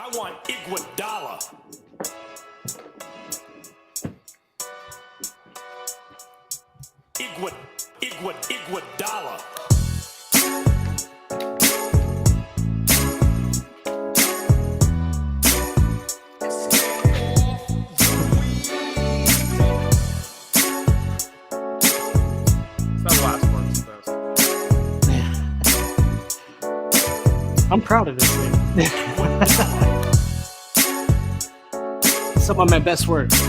I want Iguodala. Iguodala. I'm proud of this thing. Some of my best work. All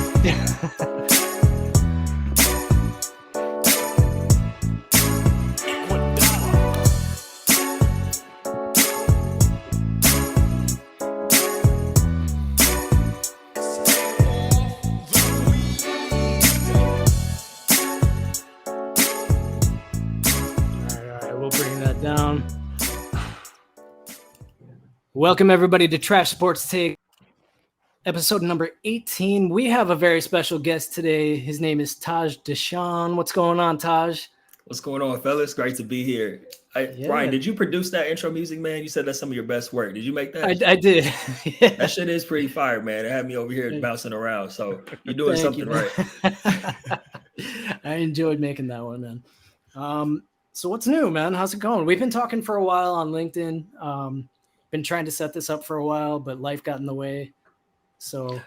right, we'll bring that down. Welcome, everybody, to Trash Sports Take, episode number 18. We have a very special guest today. His name is Taj Dashaun. What's going on, Taj? What's going on, fellas? Great to be here. Brian, did you produce that intro music, man? You said that's some of your best work. Did you make that? I did. Yeah. That shit is pretty fire, man. It had me over here bouncing around. So you're doing something right. I enjoyed making that one, man. So what's new, man? How's it going? We've been talking for a while on LinkedIn. Been trying to set this up for a while, but life got in the way. So,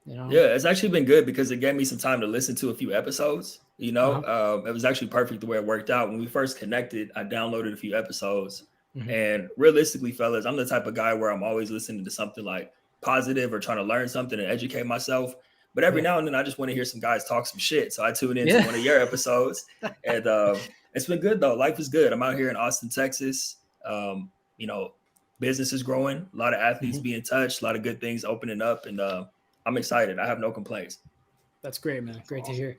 Yeah, it's actually been good because it gave me some time to listen to a few episodes. It was actually perfect the way it worked out. When we first connected, I downloaded a few episodes. Mm-hmm. And realistically, fellas, I'm the type of guy where I'm always listening to something like positive or trying to learn something and educate myself. But every now and then I just want to hear some guys talk some shit. So I tune into one of your episodes. And it's been good, though. Life is good. I'm out here in Austin, Texas. Business is growing, a lot of athletes being touched, a lot of good things opening up, and I'm excited. I have no complaints. That's great, man. Great to hear.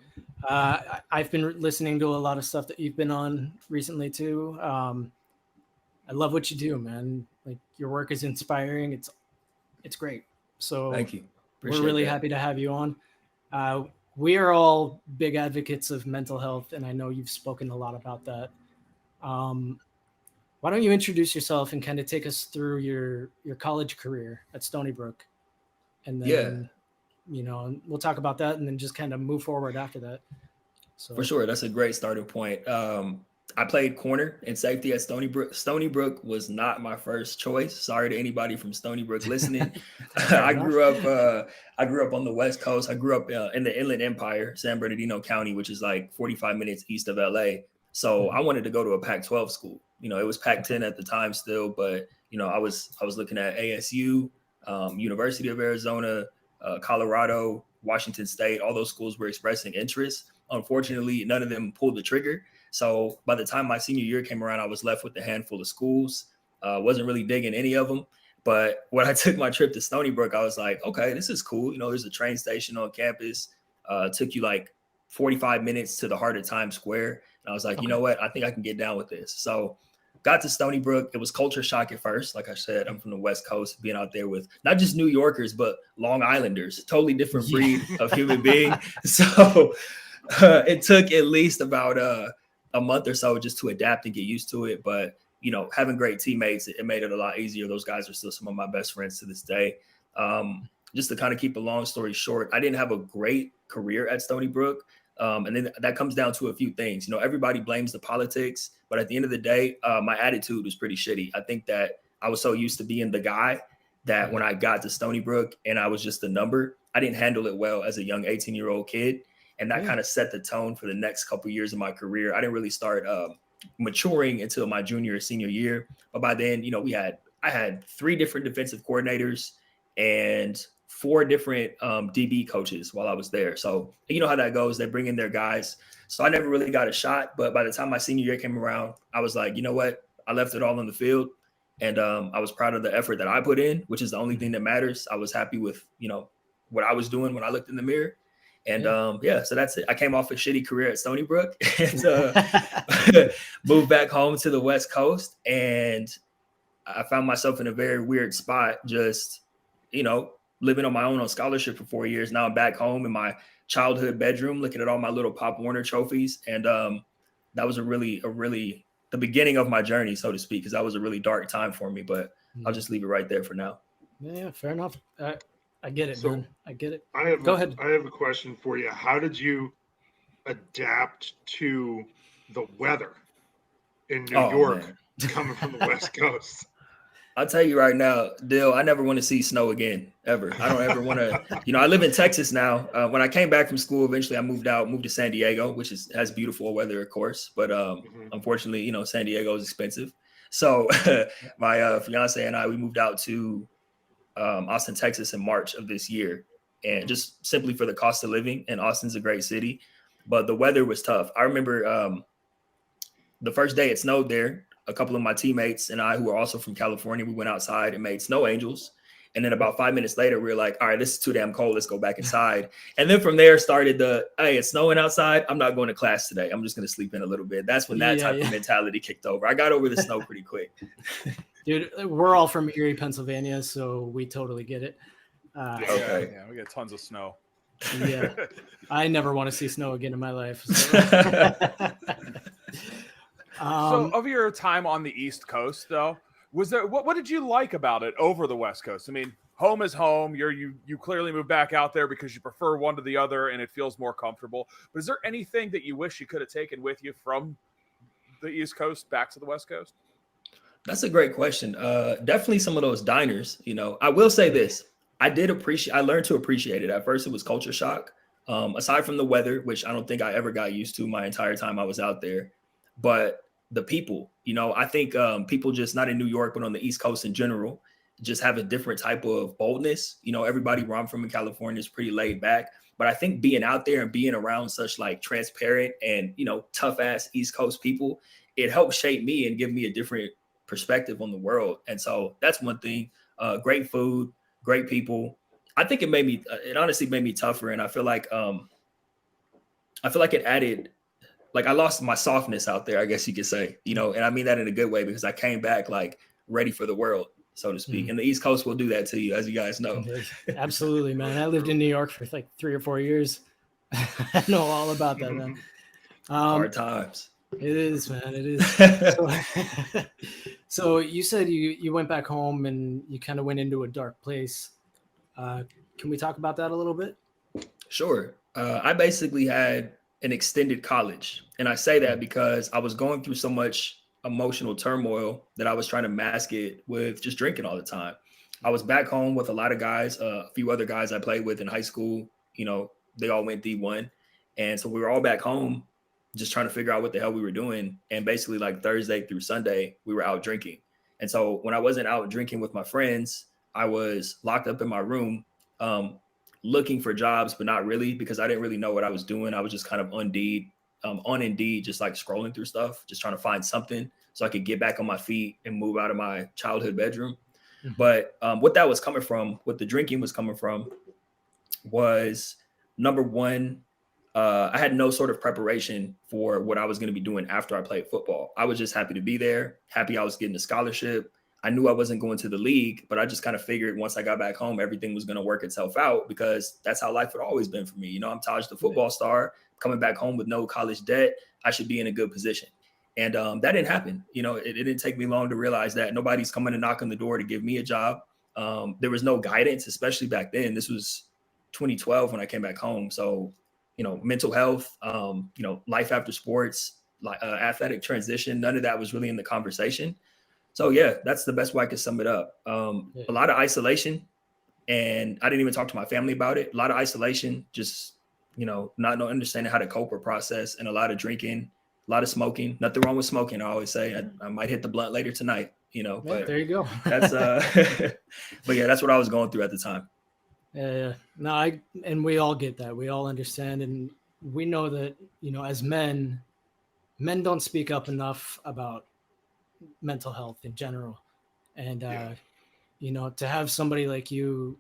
I've been listening to a lot of stuff that you've been on recently too. I love what you do, man. Like, your work is inspiring. It's great. So thank you. We're really happy to have you on. We are all big advocates of mental health, and I know you've spoken a lot about that. Why don't you introduce yourself and kind of take us through your college career at Stony Brook? And then, we'll talk about that and then just kind of move forward after that. So for sure. That's a great starting point. I played corner and safety at Stony Brook. Stony Brook was not my first choice. Sorry to anybody from Stony Brook listening. I grew up on the West Coast. I grew up in the Inland Empire, San Bernardino County, which is like 45 minutes east of LA. So I wanted to go to a Pac-12 school. It was Pac-10 at the time still, but I was looking at ASU, University of Arizona, Colorado, Washington State. All those schools were expressing interest. Unfortunately, none of them pulled the trigger. So by the time my senior year came around, I was left with a handful of schools. Wasn't really digging any of them. But when I took my trip to Stony Brook, I was like, okay, this is cool. There's a train station on campus. Took you like 45 minutes to the heart of Times Square. And I was like, You know what? I think I can get down with this. So got to Stony Brook. It was culture shock at first. Like I said, I'm from the West Coast, being out there with not just New Yorkers, but Long Islanders, totally different breed of human being. So it took at least about a month or so just to adapt and get used to it. But, having great teammates, it made it a lot easier. Those guys are still some of my best friends to this day. Just to kind of keep a long story short, I didn't have a great career at Stony Brook. And then that comes down to a few things. Everybody blames the politics, but at the end of the day, my attitude was pretty shitty. I think that I was so used to being the guy that when I got to Stony Brook and I was just a number, I didn't handle it well as a young 18-year-old kid. And that kind of set the tone for the next couple of years of my career. I didn't really start maturing until my junior or senior year. But by then, I had 3 different defensive coordinators and 4 different DB coaches while I was there. So you know how that goes. They bring in their guys. So I never really got a shot. But by the time my senior year came around, I was like, you know what? I left it all on the field. And I was proud of the effort that I put in, which is the only thing that matters. I was happy with, what I was doing when I looked in the mirror. And so that's it. I came off a shitty career at Stony Brook and moved back home to the West Coast. And I found myself in a very weird spot, just, living on my own on scholarship for 4 years. Now I'm back home in my childhood bedroom, looking at all my little Pop Warner trophies. And that was a really the beginning of my journey, so to speak, because that was a really dark time for me. But I'll just leave it right there for now. Yeah, fair enough. I get it, So, man. I get it. I have Go ahead. I have a question for you. How did you adapt to the weather in New Oh York man. coming from the West Coast? I'll tell you right now, Dill, I never want to see snow again, ever. I don't ever want to, I live in Texas now. When I came back from school, eventually I moved to San Diego, which has beautiful weather, of course. But Mhm. unfortunately, San Diego is expensive. So my fiance and I, we moved out to Austin, Texas in March of this year. And just simply for the cost of living. And Austin's a great city, but the weather was tough. I remember the first day it snowed there, a couple of my teammates and I, who are also from California, we went outside and made snow angels. And then about 5 minutes later, we were like, all right, this is too damn cold. Let's go back inside. And then from there started hey, it's snowing outside. I'm not going to class today. I'm just going to sleep in a little bit. That's when that type of mentality kicked over. I got over the snow pretty quick. Dude, we're all from Erie, Pennsylvania, so we totally get it. Okay. Yeah, we get tons of snow. Yeah. I never want to see snow again in my life. So. So of your time on the East Coast, though, was there what did you like about it over the West Coast? I mean, home is home. You clearly moved back out there because you prefer one to the other and it feels more comfortable. But is there anything that you wish you could have taken with you from the East Coast back to the West Coast? That's a great question. Definitely some of those diners, I will say this. I learned to appreciate it. At first it was culture shock. Aside from the weather, which I don't think I ever got used to my entire time I was out there, but the people, I think people just not in New York, but on the East Coast in general, just have a different type of boldness. Everybody where I'm from in California is pretty laid back, but I think being out there and being around such like transparent and, tough ass East Coast people, it helped shape me and give me a different perspective on the world. And so that's one thing. Great food, great people. I think it honestly made me tougher. And I feel like it added, like I lost my softness out there, I guess you could say, and I mean that in a good way because I came back like ready for the world, so to speak. And the East Coast will do that to you, as you guys know. Absolutely, man. I lived in New York for like 3 or 4 years. I know all about that, man. Hard times. It is, man. It is. So you said you went back home and you kind of went into a dark place. Can we talk about that a little bit? Sure. I basically had an extended college. And I say that because I was going through so much emotional turmoil that I was trying to mask it with just drinking all the time. I was back home with a lot of guys, a few other guys I played with in high school. They all went D1. And so we were all back home just trying to figure out what the hell we were doing. And basically like Thursday through Sunday, we were out drinking. And so when I wasn't out drinking with my friends, I was locked up in my room, looking for jobs, but not really, because I didn't really know what I was doing. I was just kind of on Indeed, just like scrolling through stuff, just trying to find something so I could get back on my feet and move out of my childhood bedroom. Mm-hmm. But what that was coming from, what the drinking was coming from, was number one, I had no sort of preparation for what I was going to be doing after I played football. I was just happy to be there, happy I was getting a scholarship. I knew I wasn't going to the league, but I just kind of figured once I got back home, everything was going to work itself out because that's how life had always been for me. I'm Taj, the football star, coming back home with no college debt. I should be in a good position. And that didn't happen. It didn't take me long to realize that nobody's coming to knock on the door to give me a job. There was no guidance, especially back then. This was 2012 when I came back home. So, mental health, life after sports, athletic transition, none of that was really in the conversation. So yeah, that's the best way I could sum it up. A lot of isolation, and I didn't even talk to my family about it. A lot of isolation, just, not understanding how to cope or process, and a lot of drinking, a lot of smoking. Nothing wrong with smoking. I always say I might hit the blunt later tonight, but there you go. That's but yeah, that's what I was going through at the time. Yeah. No, and we all get that. We all understand. And we know that, as men don't speak up enough about mental health in general. And, to have somebody like you,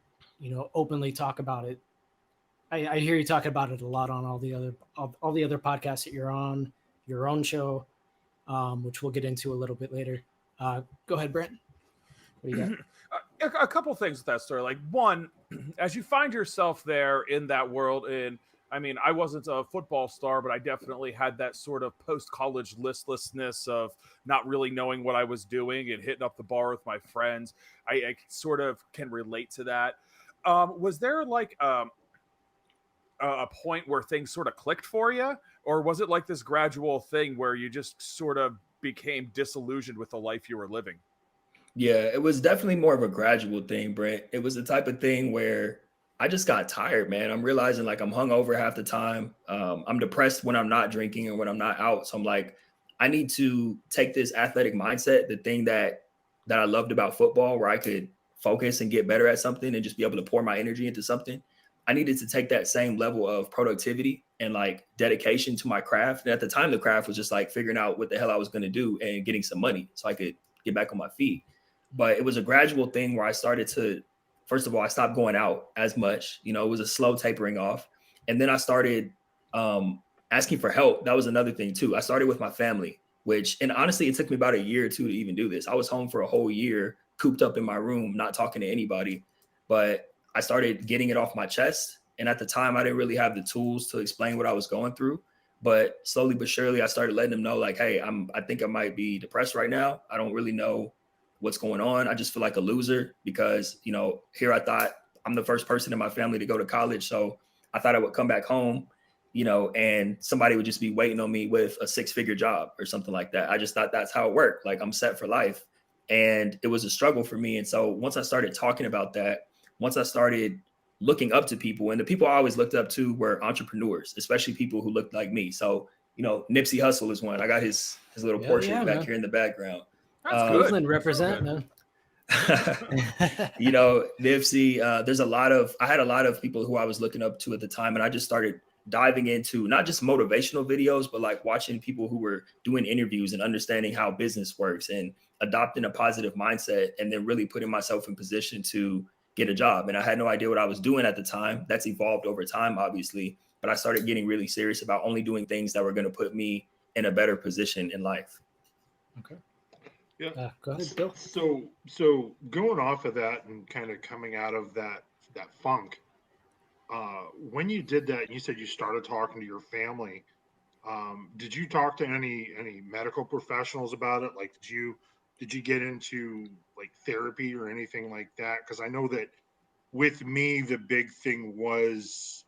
openly talk about it. I hear you talk about it a lot on all the other podcasts that you're on, your own show, which we'll get into a little bit later. Go ahead, Brent. What do you got? A couple things with that story. Like, one, as you find yourself there in that world, and I mean, I wasn't a football star, but I definitely had that sort of post-college listlessness of not really knowing what I was doing and hitting up the bar with my friends. I sort of can relate to that. Was there like a point where things sort of clicked for you, or was it like this gradual thing where you just sort of became disillusioned with the life you were living? Yeah, it was definitely more of a gradual thing, Brent. It was the type of thing where I just got tired, man. I'm realizing like I'm hungover half the time. I'm depressed when I'm not drinking and when I'm not out. So I'm like, I need to take this athletic mindset, the thing that I loved about football, where I could focus and get better at something and just be able to pour my energy into something. I needed to take that same level of productivity and like dedication to my craft. And at the time, the craft was just like figuring out what the hell I was going to do and getting some money so I could get back on my feet. But it was a gradual thing where I started to, first of all, I stopped going out as much. You know, it was a slow tapering off. And then I started asking for help. That was another thing too. I started with my family, and honestly, it took me about a year or two to even do this. I was home for a whole year, cooped up in my room, not talking to anybody. But I started getting it off my chest. And at the time, I didn't really have the tools to explain what I was going through. But slowly but surely, I started letting them know, like, hey, I think I might be depressed right now. I don't really know what's going on. I just feel like a loser because, you know, here I thought I'm the first person in my family to go to college. So I thought I would come back home, you know, and somebody would just be waiting on me with a 6-figure job or something like that. I just thought that's how it worked. Like I'm set for life. And it was a struggle for me. And so once I started talking about that, once I started looking up to people, and the people I always looked up to were entrepreneurs, especially people who looked like me. So, you know, Nipsey Hussle is one. I got his little portrait back here in the background. That's good. Cleveland represent, man. You know, Nipsey, I had a lot of people who I was looking up to at the time, and I just started diving into not just motivational videos, but like watching people who were doing interviews and understanding how business works and adopting a positive mindset, and then really putting myself in position to get a job. And I had no idea what I was doing at the time. That's evolved over time, obviously, but I started getting really serious about only doing things that were going to put me in a better position in life. Okay. Yeah. Go ahead, Bill. So going off of that and kind of coming out of that funk, when you did that, you said you started talking to your family. Did you talk to any medical professionals about it? Like, did you get into like therapy or anything like that? Because I know that with me, the big thing was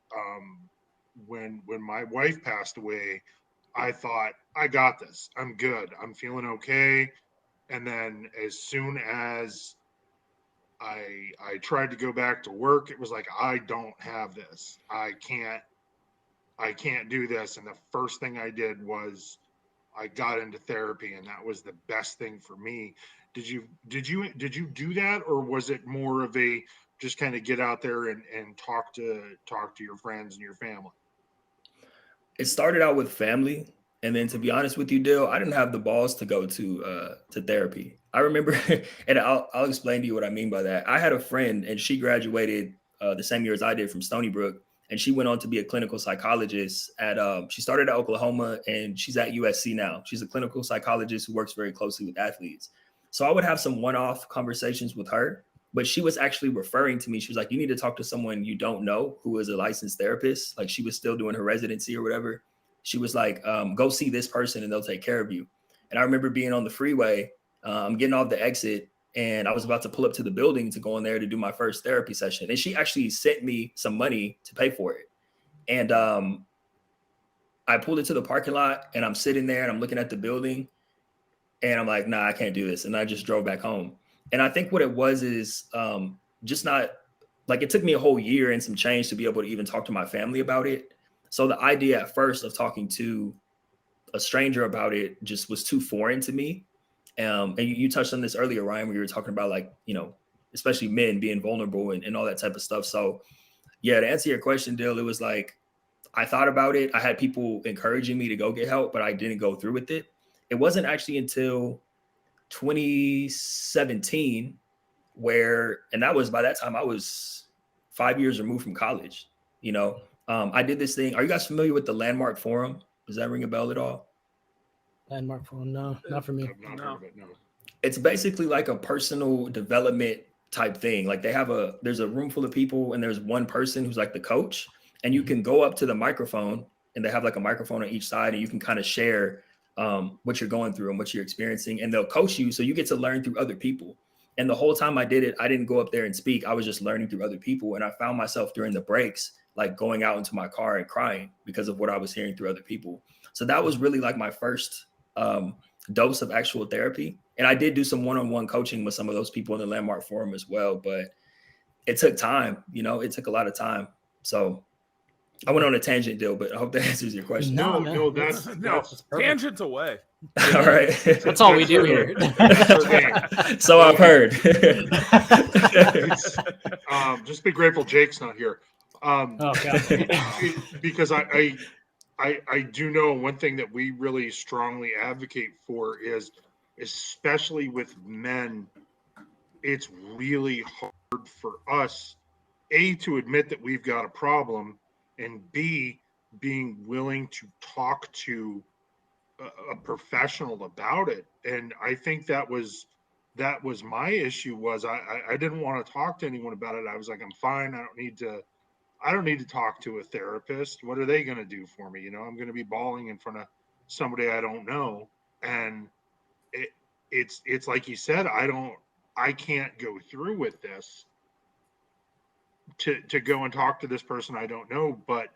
when my wife passed away, I thought, I got this. I'm good. I'm feeling okay. And then as soon as I tried to go back to work, it was like, I don't have this. I can't do this. And the first thing I did was I got into therapy, and that was the best thing for me. Did you do that, or was it more of a just kind of get out there and talk to your friends and your family? It started out with family. And then to be honest with you, Dill, I didn't have the balls to go to therapy. I remember, and I'll explain to you what I mean by that. I had a friend, and she graduated the same year as I did from Stony Brook, and she went on to be a clinical psychologist she started at Oklahoma, and she's at USC now. She's a clinical psychologist who works very closely with athletes. So I would have some one-off conversations with her, but she was actually referring to me. She was like, you need to talk to someone you don't know who is a licensed therapist. Like she was still doing her residency or whatever. She was like, go see this person and they'll take care of you. And I remember being on the freeway, getting off the exit, and I was about to pull up to the building to go in there to do my first therapy session. And she actually sent me some money to pay for it. And I pulled it to the parking lot, and I'm sitting there and I'm looking at the building, and I'm like, nah, I can't do this. And I just drove back home. And I think what it was is just not like, it took me a whole year and some change to be able to even talk to my family about it. So the idea at first of talking to a stranger about it just was too foreign to me. And you touched on this earlier, Ryan, where you were talking about like, you know, especially men being vulnerable and all that type of stuff. So yeah, to answer your question, Dill, it was like, I thought about it. I had people encouraging me to go get help, but I didn't go through with it. It wasn't actually until 2017 and that was, by that time I was 5 years removed from college, you know. I did this thing. Are you guys familiar with the Landmark Forum? Does that ring a bell at all? Landmark Forum? No, not for me. I've not heard of it, no. It's basically like a personal development type thing. Like there's a room full of people, and there's one person who's like the coach, and you can go up to the microphone, and they have like a microphone on each side, and you can kind of share what you're going through and what you're experiencing, and they'll coach you. So you get to learn through other people. And the whole time I did it, I didn't go up there and speak. I was just learning through other people. And I found myself during the breaks, like going out into my car and crying because of what I was hearing through other people. So that was really like my first dose of actual therapy. And I did do some one-on-one coaching with some of those people in the Landmark Forum as well, but it took time, it took a lot of time. So I went on a tangent, Dill, but I hope that answers your question. No, that's That's tangents away. All right. That's all we do here. So I've heard. Just be grateful Jake's not here. Because I do know one thing that we really strongly advocate for is, especially with men, it's really hard for us, A, to admit that we've got a problem, and B, being willing to talk to a professional about it. And I think that was my issue. Was I didn't want to talk to anyone about it. I was like, I'm fine. I don't need to talk to a therapist. What are they going to do for me? I'm going to be bawling in front of somebody I don't know. And it's like you said, I can't go through with this to go and talk to this person I don't know. But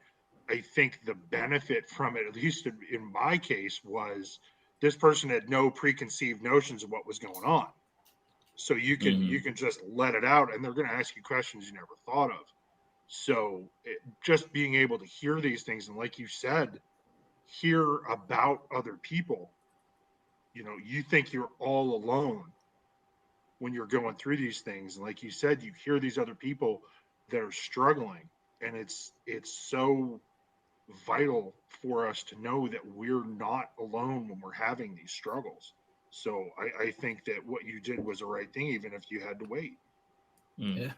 I think the benefit from it, at least in my case, was this person had no preconceived notions of what was going on. So you can just let it out, and they're going to ask you questions you never thought of. So just being able to hear these things, and like you said, hear about other people. You think you're all alone when you're going through these things. And like you said, you hear these other people that are struggling, and it's so vital for us to know that we're not alone when we're having these struggles. So I think that what you did was the right thing, even if you had to wait. Yeah,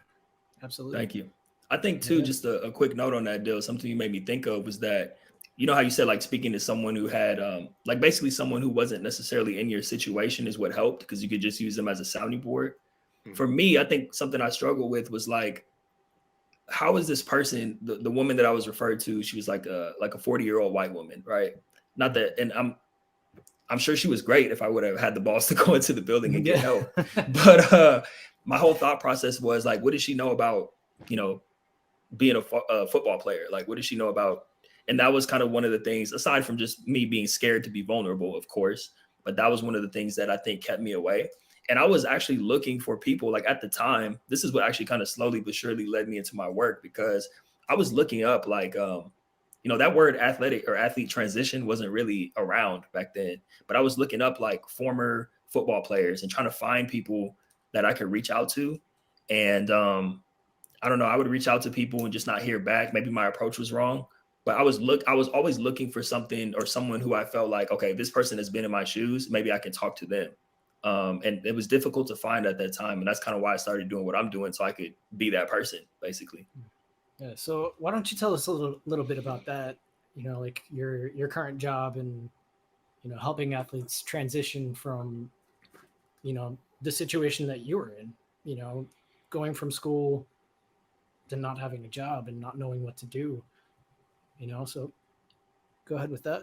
absolutely. Thank you. I think too, just a quick note on that deal, something you made me think of was that, how you said, like, speaking to someone who had like basically someone who wasn't necessarily in your situation is what helped, because you could just use them as a sounding board. Mm-hmm. For me, I think something I struggled with was like, how is this person, the woman that I was referred to, she was like a 40-year-old white woman, right? Not that, and I'm sure she was great if I would have had the balls to go into the building and get help. But my whole thought process was like, what does she know about, being a football player? Like, what does she know about? And that was kind of one of the things, aside from just me being scared to be vulnerable, of course, but that was one of the things that I think kept me away. And I was actually looking for people, like, at the time, this is what actually kind of slowly but surely led me into my work, because I was looking up, like, that word athletic or athlete transition wasn't really around back then, but I was looking up like former football players and trying to find people that I could reach out to. And I don't know, I would reach out to people and just not hear back. Maybe my approach was wrong, but I was always looking for something or someone who I felt like, okay, this person has been in my shoes, maybe I can talk to them. And it was difficult to find at that time. And that's kind of why I started doing what I'm doing, so I could be that person, basically. Yeah. So why don't you tell us a little bit about that, like your current job and, helping athletes transition from, the situation that you were in, going from school to not having a job and not knowing what to do, so go ahead with that.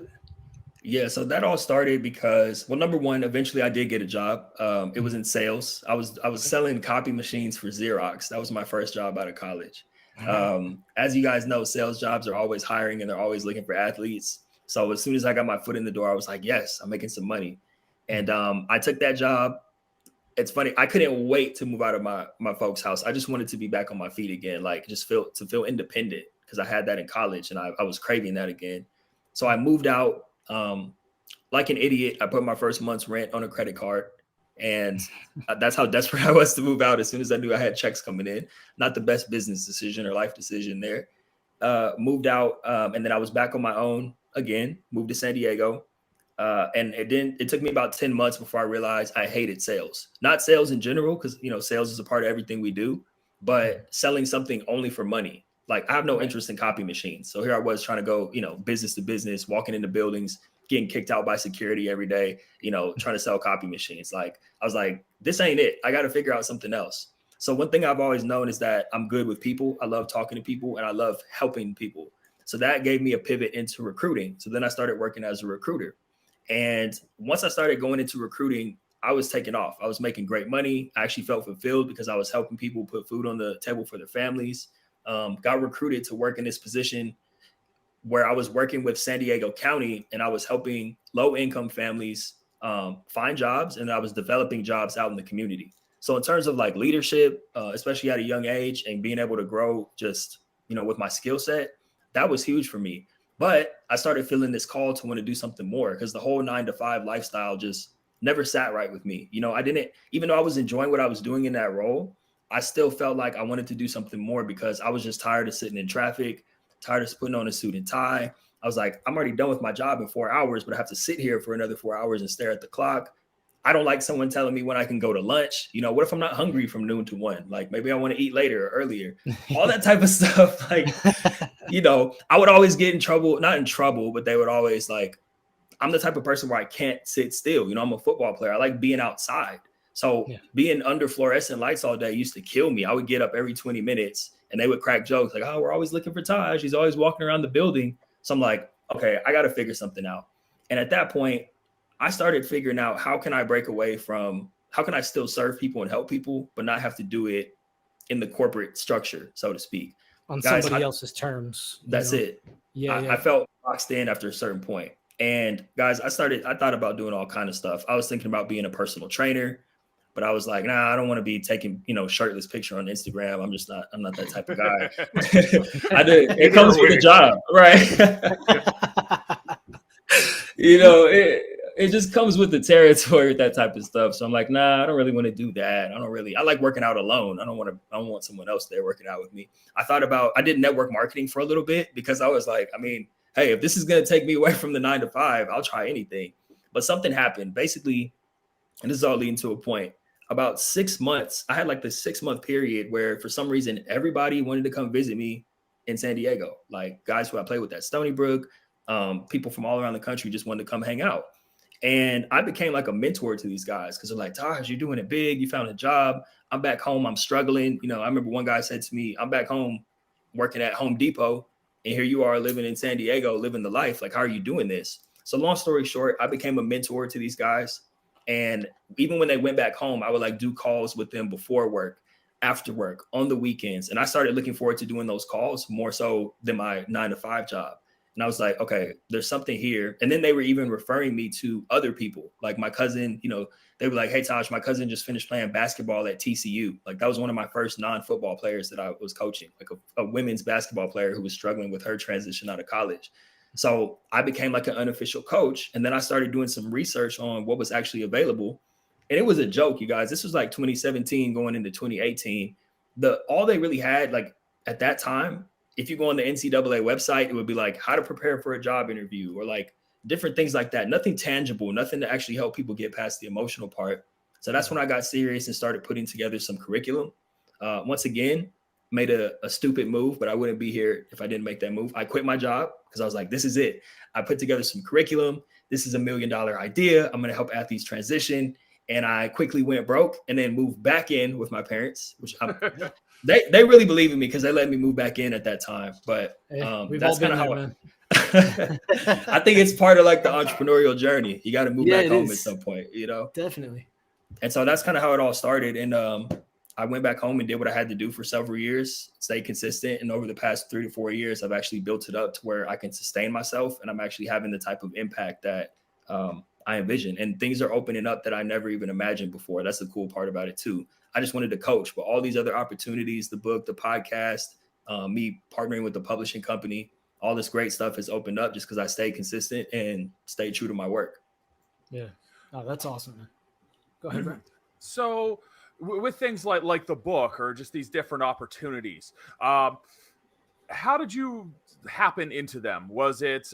Yeah, so that all started because, well, number one, eventually I did get a job. It was in sales. I was selling copy machines for Xerox. That was my first job out of college. As you guys know, sales jobs are always hiring and they're always looking for athletes. So as soon as I got my foot in the door, I was like, yes, I'm making some money. And I took that job. It's funny, I couldn't wait to move out of my folks' house. I just wanted to be back on my feet again, like just feel independent, because I had that in college and I was craving that again. So I moved out. Like an idiot, I put my first month's rent on a credit card, and that's how desperate I was to move out as soon as I knew I had checks coming in. Not the best business decision or life decision there. Moved out, and then I was back on my own again, moved to San Diego. And it took me about 10 months before I realized I hated sales. Not sales in general, because, sales is a part of everything we do, but selling something only for money. Like, I have no interest in copy machines. So here I was trying to go, business to business, walking into buildings, getting kicked out by security every day, trying to sell copy machines. Like, I was like, this ain't it. I got to figure out something else. So one thing I've always known is that I'm good with people. I love talking to people and I love helping people. So that gave me a pivot into recruiting. So then I started working as a recruiter. And once I started going into recruiting, I was taking off. I was making great money. I actually felt fulfilled because I was helping people put food on the table for their families. Got recruited to work in this position where I was working with San Diego County, and I was helping low-income families find jobs, and I was developing jobs out in the community. So in terms of like leadership, especially at a young age, and being able to grow just, with my skill set, that was huge for me. But I started feeling this call to want to do something more, because the whole 9-to-5 lifestyle just never sat right with me. I didn't, even though I was enjoying what I was doing in that role, I still felt like I wanted to do something more, because I was just tired of sitting in traffic, tired of putting on a suit and tie. I was like, I'm already done with my job in 4 hours, but I have to sit here for another 4 hours and stare at the clock. I don't like someone telling me when I can go to lunch. What if I'm not hungry from noon to 1? Like, maybe I want to eat later or earlier. All that type of stuff. Like, I would always get in trouble, not in trouble, but they would always like, I'm the type of person where I can't sit still. I'm a football player. I like being outside. So being under fluorescent lights all day used to kill me. I would get up every 20 minutes and they would crack jokes like, oh, we're always looking for Taj. He's always walking around the building. So I'm like, okay, I got to figure something out. And at that point, I started figuring out, how can I break away from, how can I still serve people and help people, but not have to do it in the corporate structure, so to speak. On somebody else's terms. That's it. I felt boxed in after a certain point. And guys, I thought about doing all kind of stuff. I was thinking about being a personal trainer, but I was like, nah, I don't want to be taking, shirtless picture on Instagram. I'm not that type of guy. It comes with a job, right? It just comes with the territory with that type of stuff. So I'm like, nah, I don't really want to do that. I like working out alone. I don't want someone else there working out with me. I did network marketing for a little bit, because I was like, hey, if this is going to take me away from the 9-to-5, I'll try anything. But something happened basically. And this is all leading to a point. About 6 months, I had like this 6-month period where for some reason, everybody wanted to come visit me in San Diego. Like guys who I played with at Stony Brook, people from all around the country just wanted to come hang out. And I became like a mentor to these guys, because they're like, Taj, you're doing it big. You found a job. I'm back home. I'm struggling. I remember one guy said to me, I'm back home working at Home Depot, and here you are living in San Diego, living the life. Like, how are you doing this? So long story short, I became a mentor to these guys. And even when they went back home, I would like do calls with them before work, after work, on the weekends. And I started looking forward to doing those calls more so than my 9-to-5 job. And I was like, okay, there's something here. And then they were even referring me to other people. Like my cousin, they were like, hey, Taj, my cousin just finished playing basketball at TCU. Like that was one of my first non-football players that I was coaching, like a women's basketball player who was struggling with her transition out of college. So I became like an unofficial coach. And then I started doing some research on what was actually available. And it was a joke, you guys. This was like 2017 going into 2018. All they really had, like at that time, if you go on the NCAA website, it would be like how to prepare for a job interview or like different things like that. Nothing tangible, nothing to actually help people get past the emotional part. So that's when I got serious and started putting together some curriculum. Once again, made a stupid move, but I wouldn't be here if I didn't make that move. I quit my job because I was like, this is it. I put together some curriculum. This is $1 million idea. I'm going to help athletes transition. And I quickly went broke and then moved back in with my parents, which they really believe in me because they let me move back in at that time. But that's kind of how I think it's part of like the entrepreneurial journey. You got to move back home at some point, Definitely. And so that's kind of how it all started. And I went back home and did what I had to do for several years, stay consistent. And over the past 3 to 4 years, I've actually built it up to where I can sustain myself. And I'm actually having the type of impact that I envision. And things are opening up that I never even imagined before. That's the cool part about it too. I just wanted to coach, but all these other opportunities, the book, the podcast, me partnering with the publishing company, all this great stuff has opened up just because I stayed consistent and stayed true to my work. Yeah. Oh, that's awesome, man. Go ahead, Brent. So with things like the book or just these different opportunities, how did you happen into them? Was it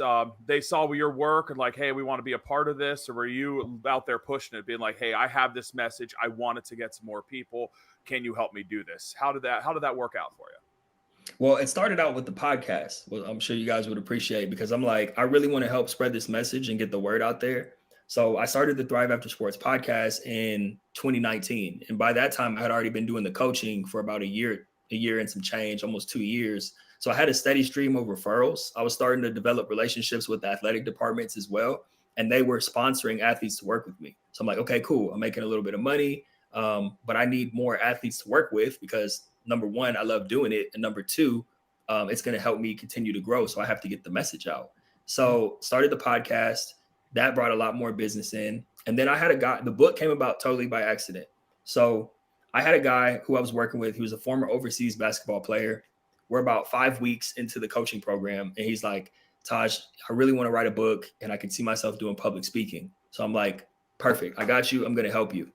they saw your work and like, hey, we want to be a part of this? Or were you out there pushing it, being like, hey, I have this message. I want it to get to more people. Can you help me do this? How did that work out for you? Well, it started out with the podcast. Well, I'm sure you guys would appreciate because I'm like, I really want to help spread this message and get the word out there. So I started the ThriveAfterSports podcast in 2019. And by that time, I had already been doing the coaching for about a year and some change, almost 2 years. So I had a steady stream of referrals. I was starting to develop relationships with athletic departments as well. And they were sponsoring athletes to work with me. So I'm like, okay, cool. I'm making a little bit of money, but I need more athletes to work with because number one, I love doing it. And number two, it's going to help me continue to grow. So I have to get the message out. So started the podcast. That brought a lot more business in. And then I had a guy, the book came about totally by accident. So I had a guy who I was working with, who was a former overseas basketball player. We're about 5 weeks into the coaching program. And he's like, Taj, I really want to write a book and I can see myself doing public speaking. So I'm like, perfect. I got you. I'm going to help you.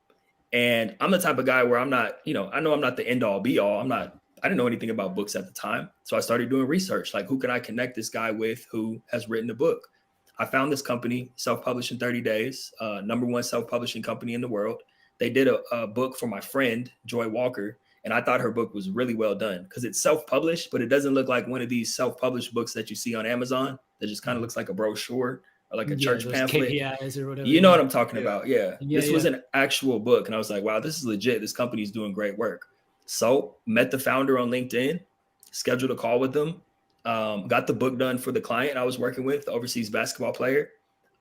And I'm the type of guy where I'm not, I know I'm not the end all be all. I didn't know anything about books at the time. So I started doing research. Like, who can I connect this guy with who has written a book? I found this company, Self-Published in 30 Days, number one self-publishing company in the world. They did a book for my friend, Joy Walker. And I thought her book was really well done because it's self-published, but it doesn't look like one of these self-published books that you see on Amazon that just kind of looks like a brochure or like a church pamphlet. KPIs or whatever. You know what I'm talking about? Yeah. This was an actual book. And I was like, wow, this is legit. This company's doing great work. So met the founder on LinkedIn, scheduled a call with them, got the book done for the client I was working with, the overseas basketball player.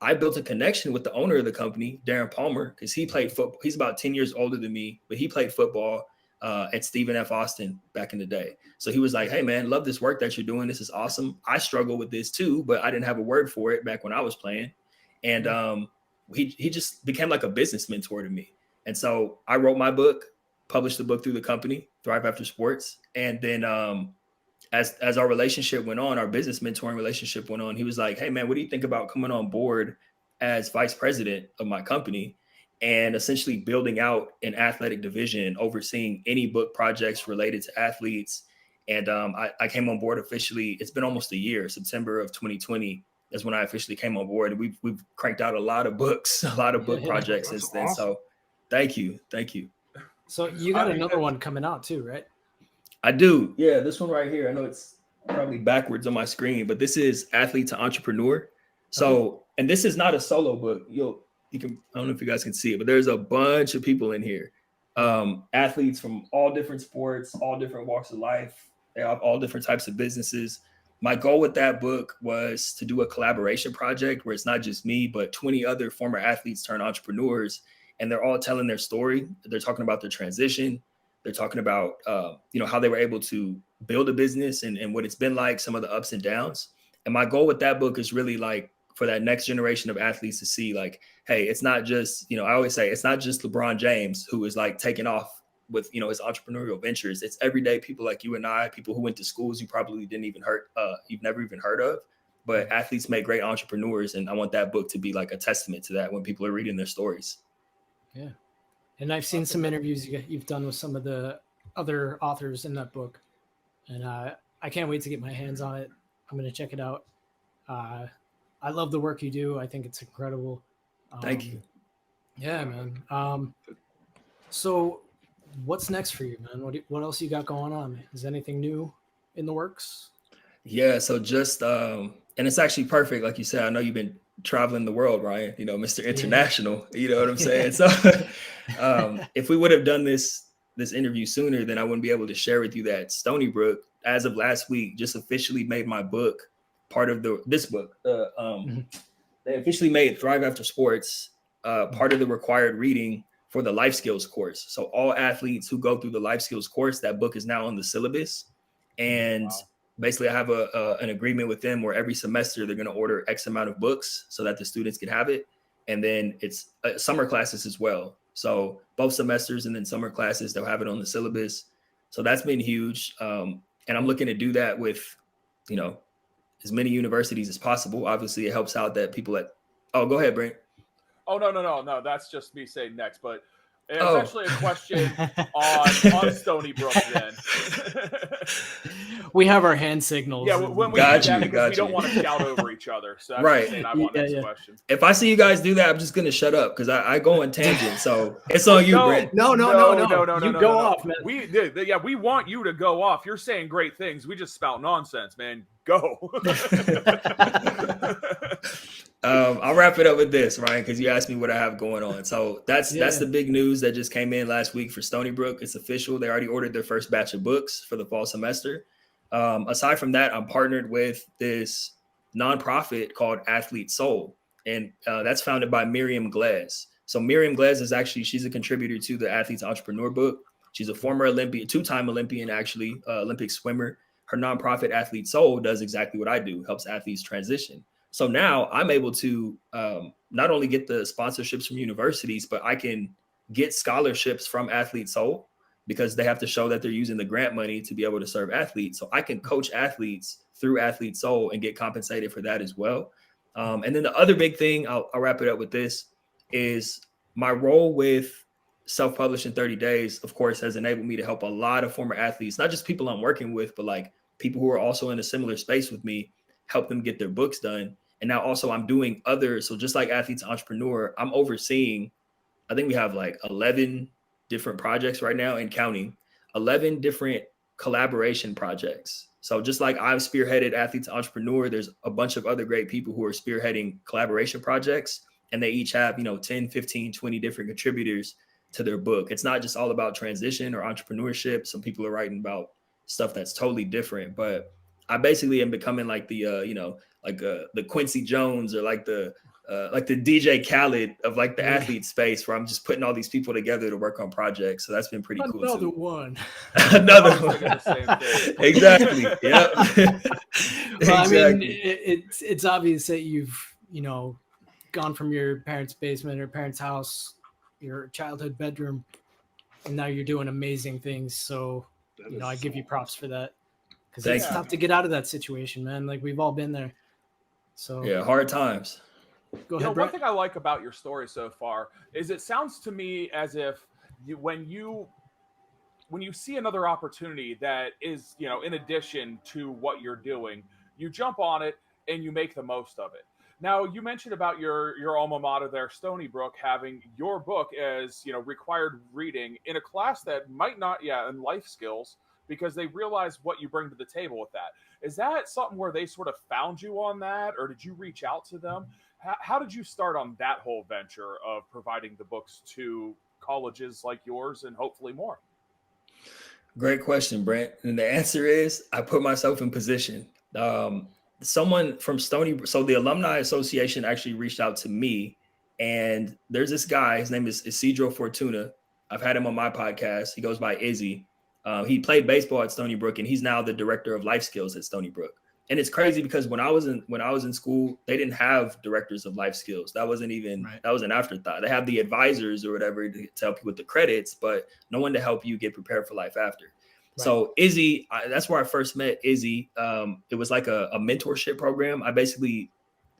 I built a connection with the owner of the company, Darren Palmer, because he played football. He's about 10 years older than me, but he played football at Stephen F. Austin back in the day. So he was like, hey, man, love this work that you're doing. This is awesome. I struggle with this too, but I didn't have a word for it back when I was playing. And he just became like a business mentor to me. And so I wrote my book, published the book through the company, ThriveAfterSports. And then as our relationship went on, our business mentoring relationship went on, he was like, hey, man, what do you think about coming on board as vice president of my company and essentially building out an athletic division, overseeing any book projects related to athletes? And I came on board officially. It's been almost a year. September of 2020 is when I officially came on board. And we've cranked out a lot of books, a lot of book projects since then. Awesome. So thank you. So you got another one coming out too, right? I do. Yeah, this one right here. I know it's probably backwards on my screen, but this is Athlete to Entrepreneur. So, and this is not a solo book. You can, I don't know if you guys can see it, but there's a bunch of people in here. Athletes from all different sports, all different walks of life. They have all different types of businesses. My goal with that book was to do a collaboration project where it's not just me, but 20 other former athletes turned entrepreneurs, and they're all telling their story. They're talking about their transition. They're talking about, how they were able to build a business and what it's been like, some of the ups and downs. And my goal with that book is really like for that next generation of athletes to see like, hey, it's not just, I always say it's not just LeBron James who is like taking off with, his entrepreneurial ventures. It's everyday people like you and I, people who went to schools you probably you've never even heard of, but athletes make great entrepreneurs. And I want that book to be like a testament to that when people are reading their stories. Yeah. And I've seen some interviews you've done with some of the other authors in that book. And I can't wait to get my hands on it. I'm going to check it out. I love the work you do. I think it's incredible. Thank you. Yeah, man. So what's next for you, man? What else you got going on? Is anything new in the works? Yeah. So just, and it's actually perfect. Like you said, I know you've been traveling the world, Ryan, Mr. International, you know what I'm saying? So if we would have done this interview sooner, then I wouldn't be able to share with you that Stony Brook, as of last week, just officially made my book part of this book. They officially made ThriveAfterSports part of the required reading for the life skills course. So all athletes who go through the life skills course, that book is now on the syllabus. And basically I have an agreement with them where every semester they're going to order X amount of books so that the students can have it. And then it's summer classes as well. So both semesters and then summer classes, they'll have it on the syllabus. So that's been huge. And I'm looking to do that with, as many universities as possible. Obviously it helps out that people go ahead, Brent. Oh, no. That's just me saying next, but it's actually a question on Stony Brook then. We have our hand signals. Yeah, when we do that, because we don't want to shout over each other. So that's right. saying I want next question. If I see you guys do that, I'm just going to shut up because I go on tangent. So it's on you, Brent. No. You go off, man. We want you to go off. You're saying great things. We just spout nonsense, man. Go. I'll wrap it up with this, Ryan, because you asked me what I have going on. So that's the big news that just came in last week for Stony Brook. It's official. They already ordered their first batch of books for the fall semester. Aside from that, I'm partnered with this nonprofit called Athlete Soul, and that's founded by Miriam Glass. So Miriam Glass is actually, she's a contributor to the Athlete's Entrepreneur book. She's a former Olympian, two-time Olympian, actually, Olympic swimmer. Her nonprofit Athlete Soul does exactly what I do, helps athletes transition. So now I'm able to not only get the sponsorships from universities, but I can get scholarships from Athlete Soul because they have to show that they're using the grant money to be able to serve athletes. So I can coach athletes through Athlete Soul and get compensated for that as well. And then the other big thing, I'll wrap it up with this, is my role with Self-Published in 30 Days, of course, has enabled me to help a lot of former athletes, not just people I'm working with, but like people who are also in a similar space with me, help them get their books done. And now also I'm doing other, so just like Athletes Entrepreneur, I'm overseeing, I think we have like 11 different projects right now and counting, 11 different collaboration projects. So just like I've spearheaded Athletes Entrepreneur, there's a bunch of other great people who are spearheading collaboration projects, and they each have, 10, 15, 20 different contributors to their book. It's not just all about transition or entrepreneurship. Some people are writing about stuff that's totally different, but I basically am becoming like the, the Quincy Jones or like the DJ Khaled of like the athlete space, where I'm just putting all these people together to work on projects. So that's been pretty cool. Another one. Another one. Exactly. Yeah. Well, Exactly. I mean, it's obvious that you've, gone from your parents' basement or parents' house, your childhood bedroom, and now you're doing amazing things. So, I give you props for that, because it's tough to get out of that situation, man. Like, we've all been there. So yeah, hard times. Go ahead, One Brett. thing I like about your story so far is it sounds to me as if when you see another opportunity that is, in addition to what you're doing, you jump on it and you make the most of it. Now, you mentioned about your alma mater there, Stony Brook, having your book as, required reading in a class that might not, in life skills, because they realize what you bring to the table with that. Is that something where they sort of found you on that, or did you reach out to them? How did you start on that whole venture of providing the books to colleges like yours and hopefully more? Great question, Brent. And the answer is I put myself in position. Someone from Stony, so the Alumni Association actually reached out to me, and there's this guy, his name is Isidro Fortuna. I've had him on my podcast. He goes by Izzy. He played baseball at Stony Brook, and he's now the director of life skills at Stony Brook. And it's crazy because when I was in school, they didn't have directors of life skills. That wasn't even, that was an afterthought. They have the advisors or whatever to help you with the credits, but no one to help you get prepared for life after. Right. So Izzy, that's where I first met Izzy. It was like a mentorship program. I did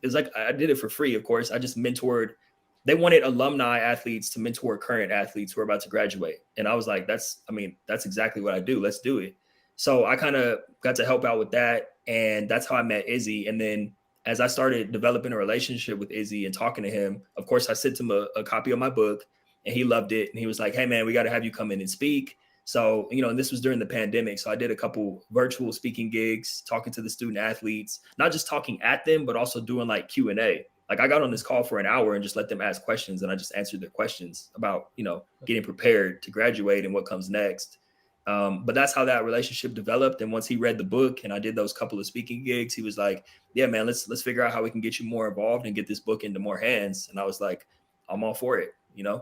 it for free, of course. I just mentored. They wanted alumni athletes to mentor current athletes who are about to graduate. And I was like, that's exactly what I do. Let's do it. So I kind of got to help out with that. And that's how I met Izzy. And then as I started developing a relationship with Izzy and talking to him, of course, I sent him a copy of my book, and he loved it. And he was like, hey, man, we got to have you come in and speak. So, and this was during the pandemic. So I did a couple virtual speaking gigs, talking to the student athletes, not just talking at them, but also doing like Q&A. Like I got on this call for an hour and just let them ask questions. And I just answered their questions about, getting prepared to graduate and what comes next. But that's how that relationship developed. And once he read the book and I did those couple of speaking gigs, he was like, yeah, man, let's figure out how we can get you more involved and get this book into more hands. And I was like, I'm all for it, Yeah.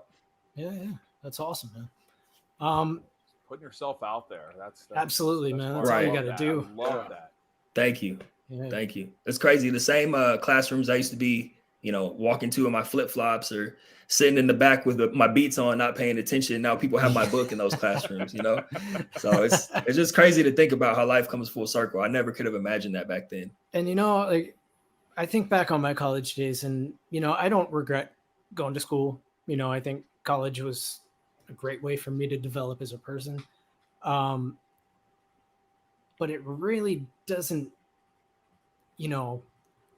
That's awesome, man. Putting yourself out there. That's absolutely, man. That's all you got to do. I love that. Thank you. Yeah. Thank you. It's crazy. The same classrooms I used to be, walking to in my flip-flops or sitting in the back with my beats on, not paying attention. Now people have my book in those classrooms, So it's just crazy to think about how life comes full circle. I never could have imagined that back then. And, I think back on my college days and, I don't regret going to school. I think college was a great way for me to develop as a person. But it really doesn't,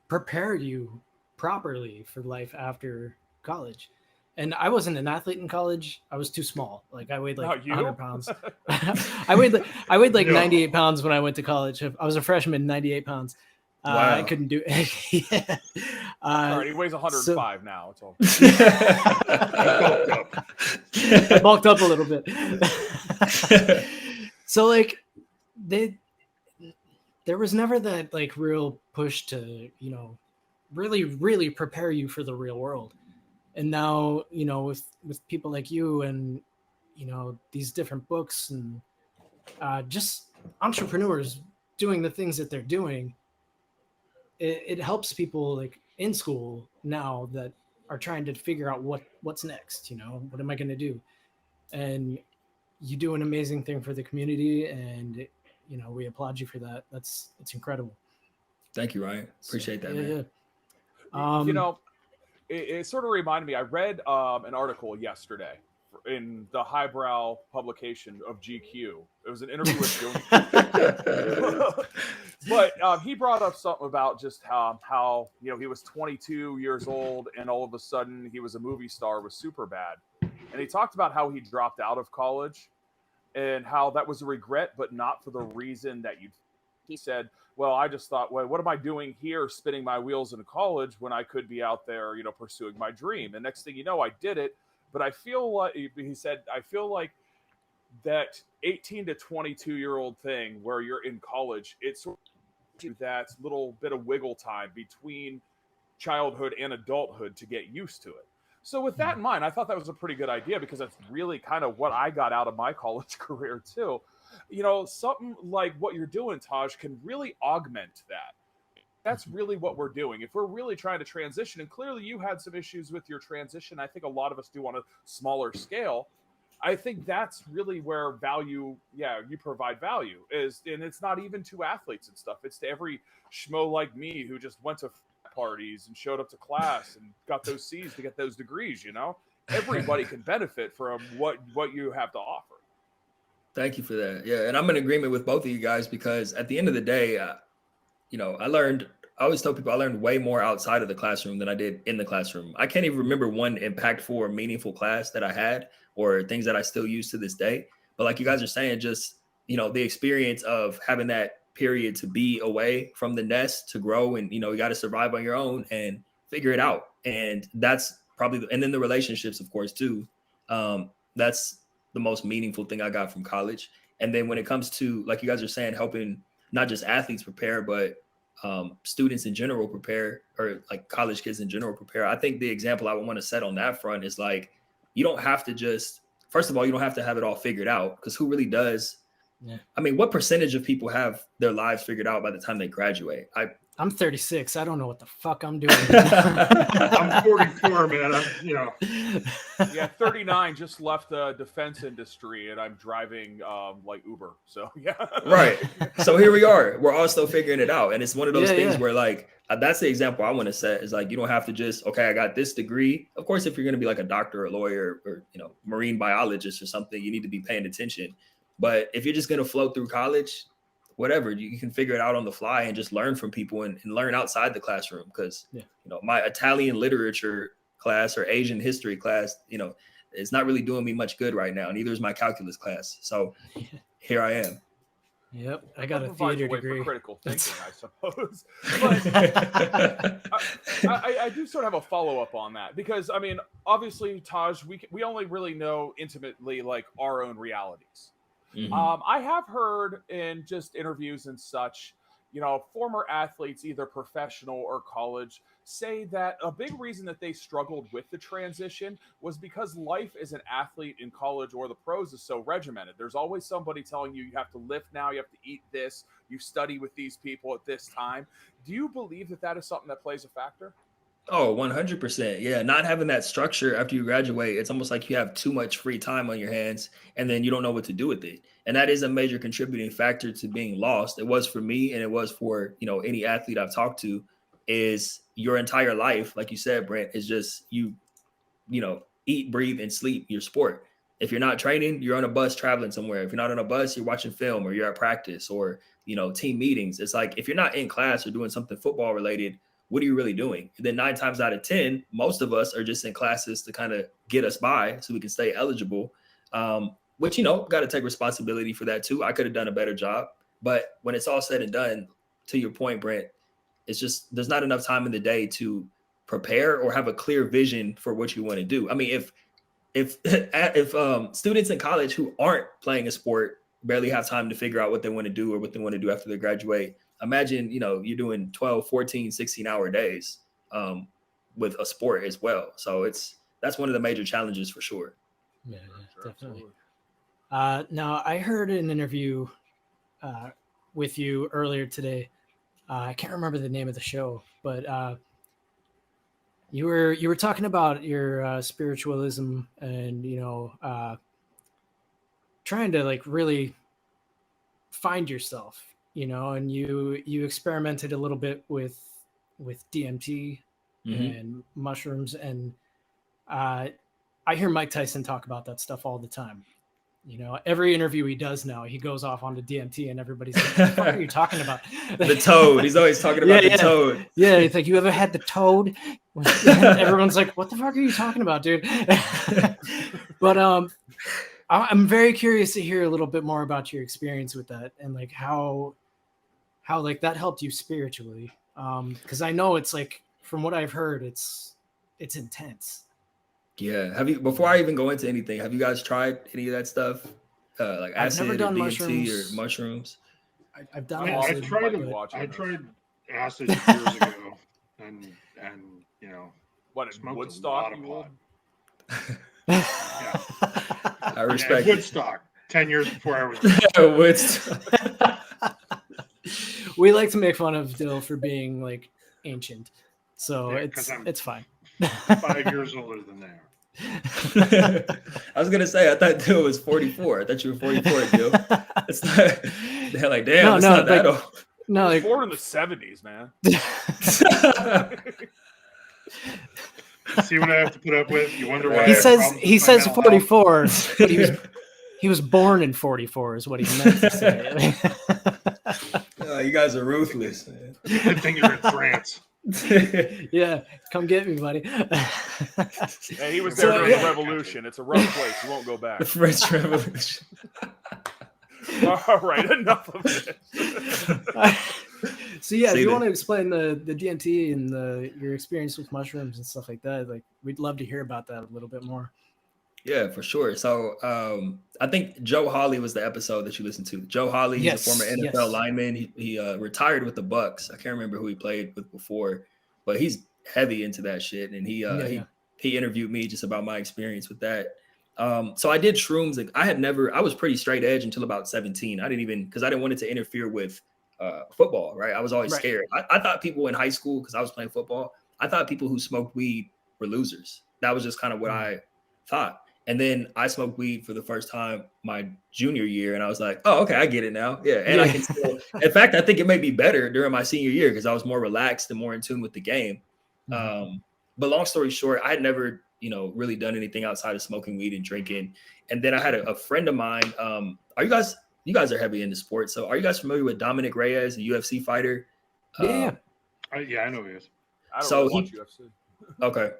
prepare you properly for life after college. And I wasn't an athlete in college. I was too small. Like I weighed like 100 pounds. I weighed like 98 pounds when I went to college. I was a freshman, 98 pounds. Wow. I couldn't do it. Yeah. All right, he weighs 105 now. It's all I bulked up a little bit. So like there was never that like real push to, really, really prepare you for the real world. And now, with people like you and, these different books and just entrepreneurs doing the things that they're doing, it helps people like in school now that are trying to figure out what's next, what am I going to do? And you do an amazing thing for the community, and we applaud you for that. It's incredible. Thank you, Ryan. Appreciate that, man. Yeah. It sort of reminded me. I read an article yesterday in the highbrow publication of GQ. It was an interview with Joni. But he brought up something about just how he was 22 years old and all of a sudden he was a movie star with Superbad. And he talked about how he dropped out of college and how that was a regret, but not for the reason that he said, well, I just thought, well, what am I doing here spinning my wheels in college when I could be out there, pursuing my dream? And next thing you know, I did it. But I feel like, he said, I feel like that 18 to 22-year-old thing where you're in college, it's sort of that little bit of wiggle time between childhood and adulthood to get used to it. So with that in mind, I thought that was a pretty good idea because that's really kind of what I got out of my college career too. Something like what you're doing, Taj, can really augment that. That's really what we're doing. If we're really trying to transition, and clearly you had some issues with your transition, I think a lot of us do on a smaller scale. I think that's really where value, you provide value is, and it's not even to athletes and stuff. It's to every schmo like me who just went to parties and showed up to class and got those C's to get those degrees. Everybody can benefit from what you have to offer. Thank you for that. Yeah, and I'm in agreement with both of you guys because at the end of the day, I always tell people I learned way more outside of the classroom than I did in the classroom. I can't even remember one impactful or meaningful class that I had or things that I still use to this day. But like you guys are saying, just, the experience of having that period to be away from the nest to grow and, you got to survive on your own and figure it out. And that's probably, and then the relationships, of course, too. That's the most meaningful thing I got from college. And then when it comes to, like you guys are saying, helping not just athletes prepare, but students in general prepare, or like college kids in general prepare. I think the example I would want to set on that front is like, you don't have to just, first of all, you don't have to have it all figured out because who really does? Yeah. I mean, what percentage of people have their lives figured out by the time they graduate? I'm 36. I don't know what the fuck I'm doing. I'm 44, man. Yeah, 39. Just left the defense industry, and I'm driving like Uber. So yeah, right. So here we are. We're all still figuring it out, and it's one of those things where like that's the example I want to set. Is like you don't have to just I got this degree. Of course, if you're going to be like a doctor, or a lawyer, or marine biologist or something, you need to be paying attention. But if you're just going to float through college, whatever, you can figure it out on the fly and just learn from people and learn outside the classroom. Because, my Italian literature class or Asian history class, it's not really doing me much good right now. Neither is my calculus class. So here I am. Yep. I got a theater degree. For critical thinking, I suppose. But I do sort of have a follow-up on that because, I mean, obviously, Taj, we only really know intimately like our own realities. Mm-hmm. I have heard in just interviews and such, former athletes, either professional or college, say that a big reason that they struggled with the transition was because life as an athlete in college or the pros is so regimented. There's always somebody telling you have to lift now, you have to eat this, you study with these people at this time. Do you believe that is something that plays a factor? Oh, 100%. Yeah. Not having that structure after you graduate, it's almost like you have too much free time on your hands and then you don't know what to do with it. And that is a major contributing factor to being lost. It was for me and it was for, any athlete I've talked to, is your entire life, like you said, Brent, is just you eat, breathe, and sleep your sport. If you're not training, you're on a bus traveling somewhere. If you're not on a bus, you're watching film or you're at practice or, team meetings. It's like, if you're not in class or doing something football related, what are you really doing? And then 9 times out of 10, most of us are just in classes to kind of get us by so we can stay eligible, which, got to take responsibility for that too. I could have done a better job. But when it's all said and done, to your point, Brent, it's just there's not enough time in the day to prepare or have a clear vision for what you want to do. I mean, if students in college who aren't playing a sport barely have time to figure out what they want to do or what they want to do after they graduate. Imagine, you're doing 12, 14, 16-hour days with a sport as well. So that's one of the major challenges for sure. Yeah, Sure, definitely. absolutely. Now, I heard an interview with you earlier today. I can't remember the name of the show, but you were talking about your spiritualism and trying to like really find yourself, and you experimented a little bit with DMT and mushrooms, and I hear Mike Tyson talk about that stuff all the time. Every interview he does now, he goes off onto DMT, and everybody's like, "What the fuck are you talking about?" The toad. He's always talking about the toad. Yeah, it's like, "You ever had the toad?" Everyone's like, "What the fuck are you talking about, dude?" But I'm very curious to hear a little bit more about your experience with that, and like how like that helped you spiritually. Because I know it's like, from what I've heard, it's intense. Yeah. Before I even go into anything, have you guys tried any of that stuff? Like I've acid never or done DMT mushrooms. or mushrooms? I've done I acid, tried but- I tried acid years ago, and What, in smoked a Woodstock? lot of You pot. old? I respect Yeah, Woodstock, 10 years before I was. Woodstock. We like to make fun of Dill for being like ancient, so Yeah, 'cause I'm it's fine. 5 years older than they are. I was gonna say, I thought Dill was 44. I thought you were 44, Dill. It's not. They're like, damn, it's not that old. No, like Born in the 70s, man. See what I have to put up with? You wonder why. I he have says problems he with my says mental 44, but he was born in 44 is what he meant to say. Oh, you guys are ruthless, man. health. Good thing you're in France. Yeah, come get me, buddy. Hey, he was So, there during yeah. the revolution. It's a rough place. You won't go back. The French Revolution. All right, enough of this. So yeah, if See you that. want to explain the DMT and your experience with mushrooms and stuff like that, like we'd love to hear about that a little bit more. Yeah, for sure. So I think Joe Hawley was the episode that you listened to. Joe Hawley, he's a former NFL yes. lineman. He retired with the Bucks. I can't remember who he played with before, but he's heavy into that shit. And he interviewed me just about my experience with that. So I did shrooms. Like I was pretty straight edge until about 17. I didn't want it to interfere with football, right? I was always Right. scared. I thought people in high school, because I was playing football, I thought people who smoked weed were losers. That was just kind of what I thought. And then I smoked weed for the first time my junior year, and I was like, "Oh, okay, I get it now." Yeah, and I can still. In fact, I think it made me better during my senior year because I was more relaxed and more in tune with the game. But long story short, I had never, really done anything outside of smoking weed and drinking. And then I had a friend of mine. You guys are heavy into sports, so are you guys familiar with Dominic Reyes, a UFC fighter? Yeah. Yeah, I know he is. I don't So really watch he- UFC. Okay,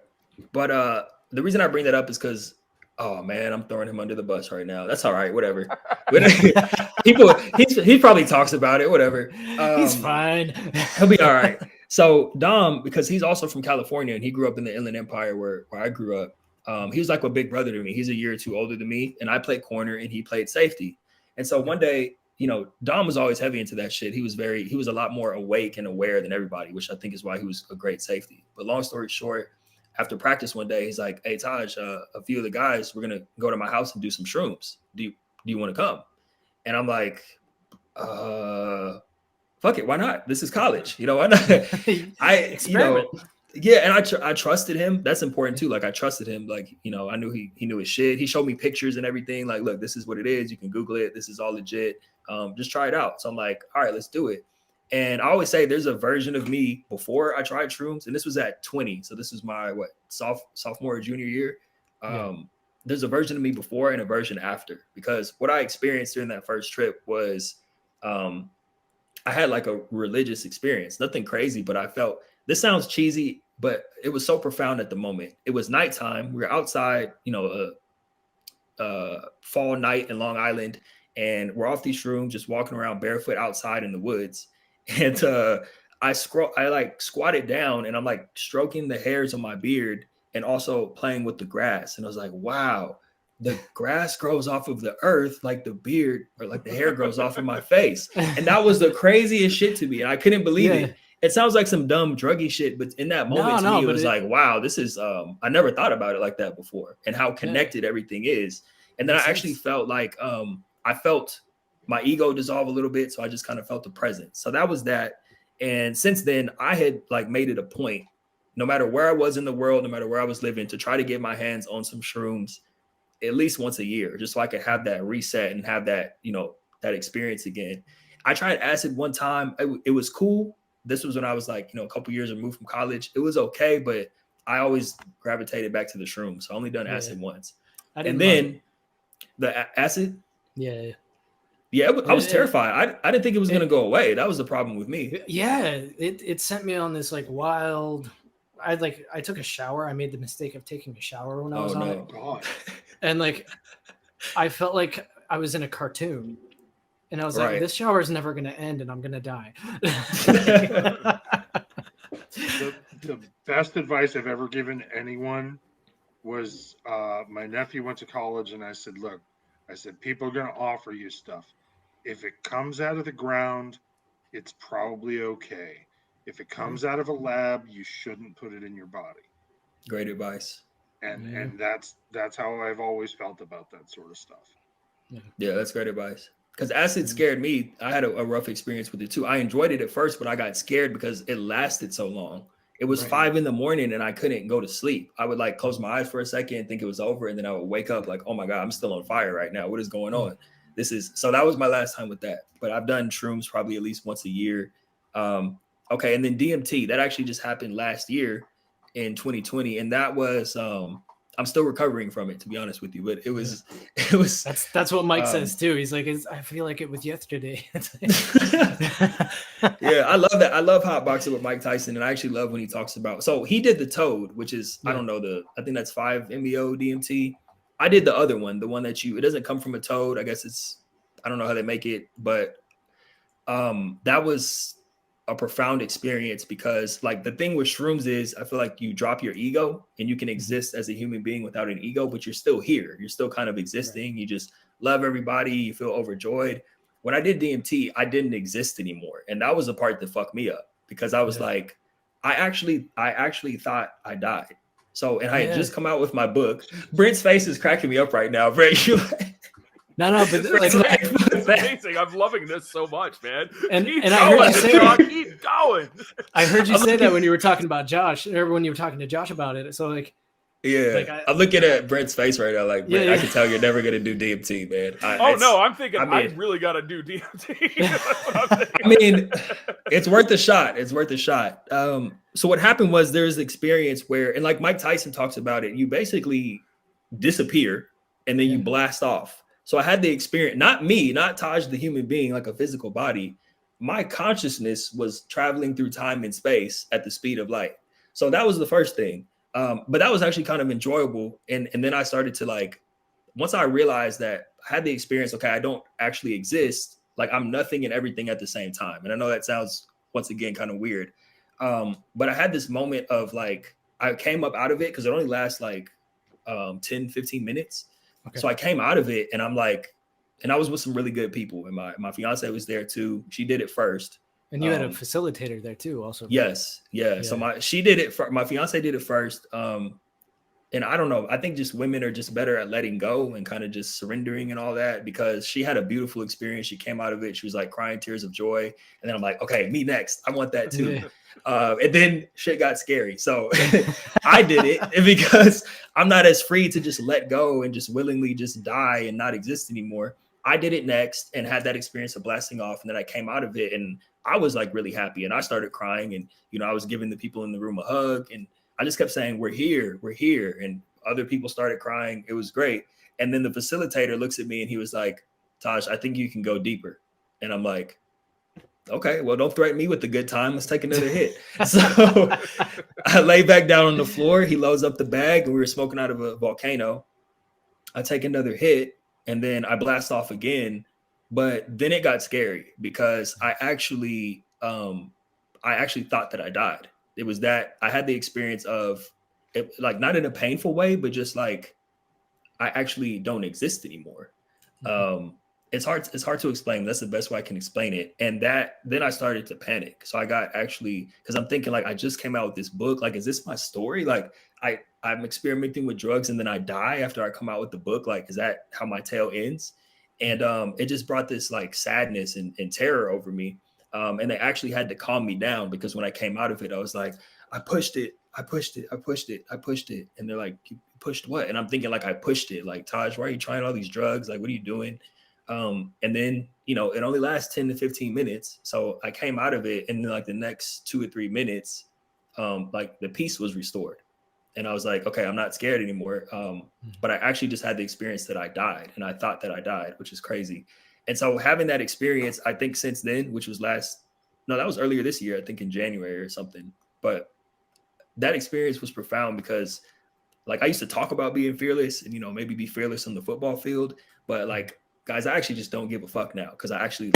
but the reason I bring that up is because. Oh man, I'm throwing him under the bus right now. That's all right, whatever. He probably talks about it, whatever. He's fine. He'll be all right. So Dom, because he's also from California and he grew up in the Inland Empire where I grew up. He was like a big brother to me. He's a year or two older than me, and I played corner and he played safety. And so one day, Dom was always heavy into that shit. He was a lot more awake and aware than everybody, which I think is why he was a great safety. But long story short, after practice one day, he's like, "Hey Taj, a few of the guys, we're gonna go to my house and do some shrooms. Do you want to come?" And I'm like, "Fuck it, why not? This is college, why not?" Experiment. Yeah, and I trusted him. That's important too. Like I trusted him. Like I knew he knew his shit. He showed me pictures and everything. Like, look, this is what it is. You can Google it. This is all legit. Just try it out. So I'm like, all right, let's do it. And I always say there's a version of me before I tried shrooms, and this was at 20. So this was my sophomore or junior year. There's a version of me before and a version after, because what I experienced during that first trip was I had like a religious experience, nothing crazy, but I felt, this sounds cheesy, but it was so profound at the moment. It was nighttime. We were outside, a fall night in Long Island, and we're off these shrooms, just walking around barefoot outside in the woods. And I like squatted down and I'm like stroking the hairs on my beard and also playing with the grass. And I was like, wow, the grass grows off of the earth like the beard or like the hair grows off of my face. And that was the craziest shit to me. And I couldn't believe it. It sounds like some dumb druggy shit, but in that moment to me, it was like, wow, this is, I never thought about it like that before and how connected everything is. And then I actually felt like, I felt my ego dissolve a little bit. So I just kind of felt the presence. So that was that. And since then I had like made it a point, no matter where I was in the world, no matter where I was living, to try to get my hands on some shrooms at least once a year, just so I could have that reset and have that, you know, that experience again. I tried acid one time. It was cool. This was when I was like, you know, a couple years removed from college. It was okay, but I always gravitated back to the shrooms. So I only done acid once. And then the acid. Yeah. Yeah, I was terrified. I didn't think it was going to go away. That was the problem with me. Yeah, it sent me on this like wild. I took a shower. I made the mistake of taking a shower when I was on it. God. And like, I felt like I was in a cartoon. And I was like, this shower is never going to end and I'm going to die. The best advice I've ever given anyone was my nephew went to college and I said, look, people are going to offer you stuff. If it comes out of the ground, it's probably okay. If it comes out of a lab, you shouldn't put it in your body. Great advice. And that's how I've always felt about that sort of stuff. Yeah, that's great advice. Because acid scared me. I had a rough experience with it too. I enjoyed it at first, but I got scared because it lasted so long. It was 5 a.m. and I couldn't go to sleep. I would like close my eyes for a second and think it was over. And then I would wake up like, oh my God, I'm still on fire right now. What is going on? So that was my last time with that. But I've done shrooms probably at least once a year. Okay. And then DMT, that actually just happened last year in 2020. And that was, I'm still recovering from it, to be honest with you, but it was. That's what Mike says too. He's like, I feel like it was yesterday. Yeah, I love that. I love Hot Boxing with Mike Tyson, and I actually love when he talks about. So he did the Toad, which is I don't know I think that's 5-MeO DMT. I did the other one, the one that it doesn't come from a toad. I guess I don't know how they make it, but that was a profound experience because like the thing with shrooms is I feel like you drop your ego and you can exist as a human being without an ego, but you're still here. You're still kind of existing. You just love everybody. You feel overjoyed. When I did DMT, I didn't exist anymore. And that was the part that fucked me up because I was like, I actually thought I died. So, and I had just come out with my book. Brent's face is cracking me up right now. Brent, you No, but it's amazing. I'm loving this so much, man. And keep I heard you say that. Keep going. I heard you say that when you were talking about Josh, or when you were talking to Josh about it. So like, I'm looking at Brent's face right now. Like, Brent, I can tell you're never gonna do DMT, man. I'm thinking I really got to do DMT. I mean, it's worth a shot. It's worth a shot. So what happened was there's an experience where, and like Mike Tyson talks about it, you basically disappear and then you blast off. So I had the experience, not me, not Taj, the human being, like a physical body. My consciousness was traveling through time and space at the speed of light. So that was the first thing. But that was actually kind of enjoyable. And then I started to like, once I realized that I had the experience, okay, I don't actually exist. Like I'm nothing and everything at the same time. And I know that sounds, once again, kind of weird. But I had this moment of like, I came up out of it because it only lasts like 10, 15 minutes. Okay. So I came out of it and I'm like, and I was with some really good people. And my fiance was there too. She did it first. And you had a facilitator there too, also. Yes. Yeah. So my fiance did it first. And I don't know, I think just women are just better at letting go and kind of just surrendering and all that, because she had a beautiful experience. She came out of it. She was like crying tears of joy. And then I'm like, okay, me next. I want that too. And then shit got scary. So I did it because I'm not as free to just let go and just willingly just die and not exist anymore. I did it next and had that experience of blasting off. And then I came out of it and I was like really happy. And I started crying and, you know, I was giving the people in the room a hug and I just kept saying, we're here. And other people started crying. It was great. And then the facilitator looks at me and he was like, Taj, I think you can go deeper. And I'm like, okay, well, don't threaten me with the good time. Let's take another hit. So I lay back down on the floor. He loads up the bag and we were smoking out of a volcano. I take another hit and then I blast off again. But then it got scary because I actually thought that I died. It was that I had the experience of it, like not in a painful way, but just like I actually don't exist anymore. It's hard to explain. That's the best way I can explain it. And then I started to panic. So I got actually, because I'm thinking like, I just came out with this book. Like, is this my story? Like I'm experimenting with drugs and then I die after I come out with the book. Like, is that how my tale ends? And it just brought this like sadness and terror over me. And they actually had to calm me down, because when I came out of it, I was like, I pushed it. And they're like, you pushed what? And I'm thinking like, I pushed it. Like, Taj, why are you trying all these drugs? Like, what are you doing? And then, it only lasts 10 to 15 minutes. So I came out of it, and then like the next 2 or 3 minutes, like the peace was restored. And I was like, okay, I'm not scared anymore. But I actually just had the experience that I died, and I thought that I died, which is crazy. And so having that experience, I think since then, which was that was earlier this year, I think in January or something. But that experience was profound, because like I used to talk about being fearless and, maybe be fearless on the football field. But like, guys, I actually just don't give a fuck now, because I actually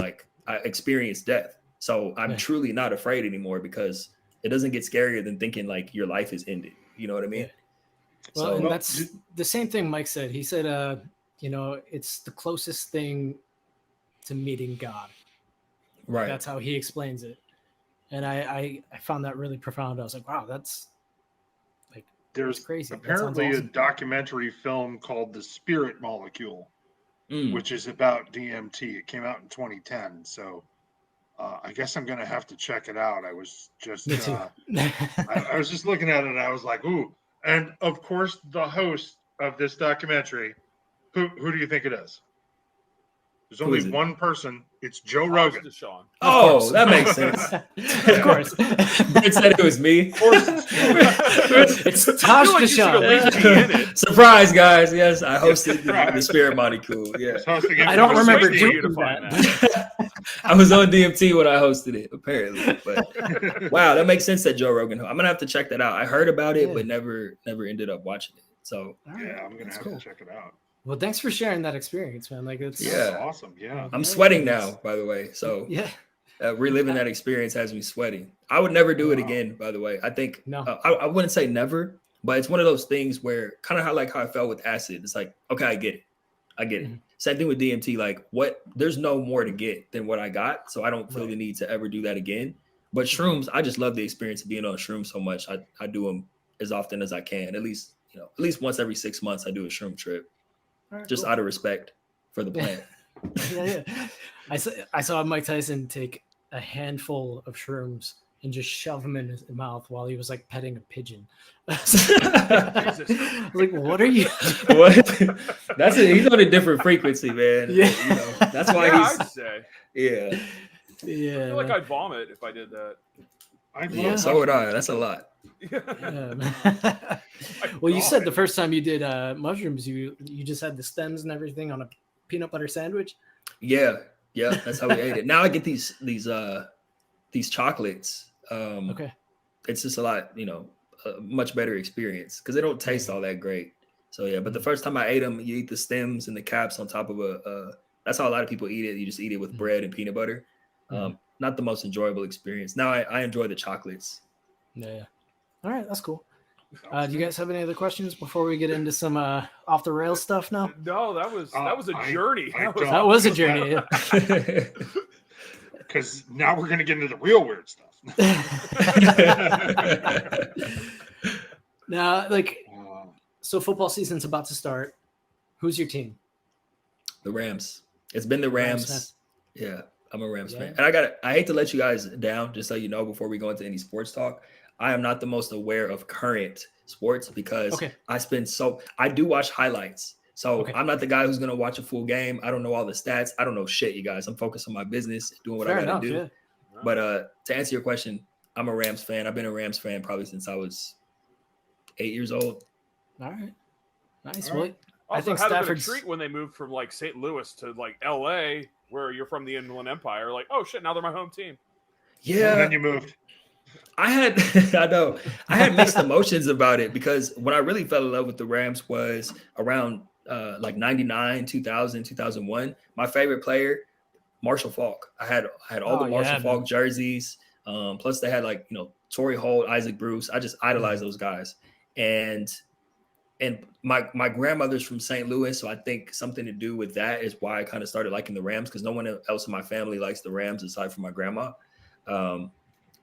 I experienced death. So I'm truly not afraid anymore, because it doesn't get scarier than thinking like your life is ended. You know what I mean? Yeah. Well, and that's the same thing Mike said. He said, it's the closest thing to meeting God. Right. That's how he explains it. And I found that really profound. I was like, wow, that's like, there's crazy. Apparently awesome. a documentary film called The Spirit Molecule, which is about DMT. It came out in 2010. So I guess I'm going to have to check it out. I was just, Me too. I was just looking at it and I was like, ooh. And of course, the host of this documentary, who do you think it is? There's only one person. It's Joe Rogan. Taj Dashaun. Oh, that makes sense. Of course. It said it was me. It's Taj Dashaun. Surprise, guys. Yes, I hosted the Spirit Molecule. Yeah. I don't remember doing that. I was on DMT when I hosted it, apparently. But wow, that makes sense that Joe Rogan. I'm gonna have to check that out. I heard about it, but never ended up watching it. So yeah, I'm gonna have to check it out. Well, thanks for sharing that experience, man. Like, it's awesome. Yeah, I'm sweating now, by the way. So yeah, reliving that experience has me sweating. I would never do it again, by the way. I think I wouldn't say never, but it's one of those things where kind of how I felt with acid. It's like, okay, I get it. Same thing with DMT. Like, there's no more to get than what I got, so I don't feel the need to ever do that again. But shrooms, I just love the experience of being on shrooms so much. I do them as often as I can. At least once every 6 months, I do a shroom trip. Right, just out of respect for the plant. Yeah. I saw Mike Tyson take a handful of shrooms and just shove them in his mouth while he was like petting a pigeon. I was like, what are you doing? What? He's on a different frequency, man. Yeah. That's why I'd say. Yeah. I feel like I'd vomit if I did that. So would I. That's a lot. Yeah. Well, you said the first time you did mushrooms, you just had the stems and everything on a peanut butter sandwich. Yeah, that's how we ate it. Now I get these chocolates. Okay, it's just a lot, a much better experience because they don't taste all that great. So yeah, but the first time I ate them, you eat the stems and the caps on top of that's how a lot of people eat it. You just eat it with bread and peanut butter. Not the most enjoyable experience. Now I enjoy the chocolates. Yeah. All right, that's cool. Do you guys have any other questions before we get into some off the rails stuff now? No, that was a journey. That was a journey. Because now we're going to get into the real weird stuff. Now, so football season's about to start. Who's your team? The Rams. It's been the Rams. Yeah, I'm a Rams fan. And I hate to let you guys down, just so you know, before we go into any sports talk. I am not the most aware of current sports because I do watch highlights. So I'm not the guy who's going to watch a full game. I don't know all the stats. I don't know shit, you guys. I'm focused on my business, doing what I got to do. Yeah. But to answer your question, I'm a Rams fan. I've been a Rams fan probably since I was 8 years old. All right. Nice. All right. I think Stafford's a treat when they moved from St. Louis to LA, where you're from the Inland Empire. Like, oh shit, now they're my home team. Yeah. And then you moved. I had mixed emotions about it because when I really fell in love with the Rams was around 99, 2000, 2001. My favorite player, Marshall Faulk. I had all the Marshall Faulk jerseys. Plus they had Torrey Holt, Isaac Bruce. I just idolized those guys. And and my grandmother's from St. Louis, so I think something to do with that is why I kind of started liking the Rams, because no one else in my family likes the Rams aside from my grandma.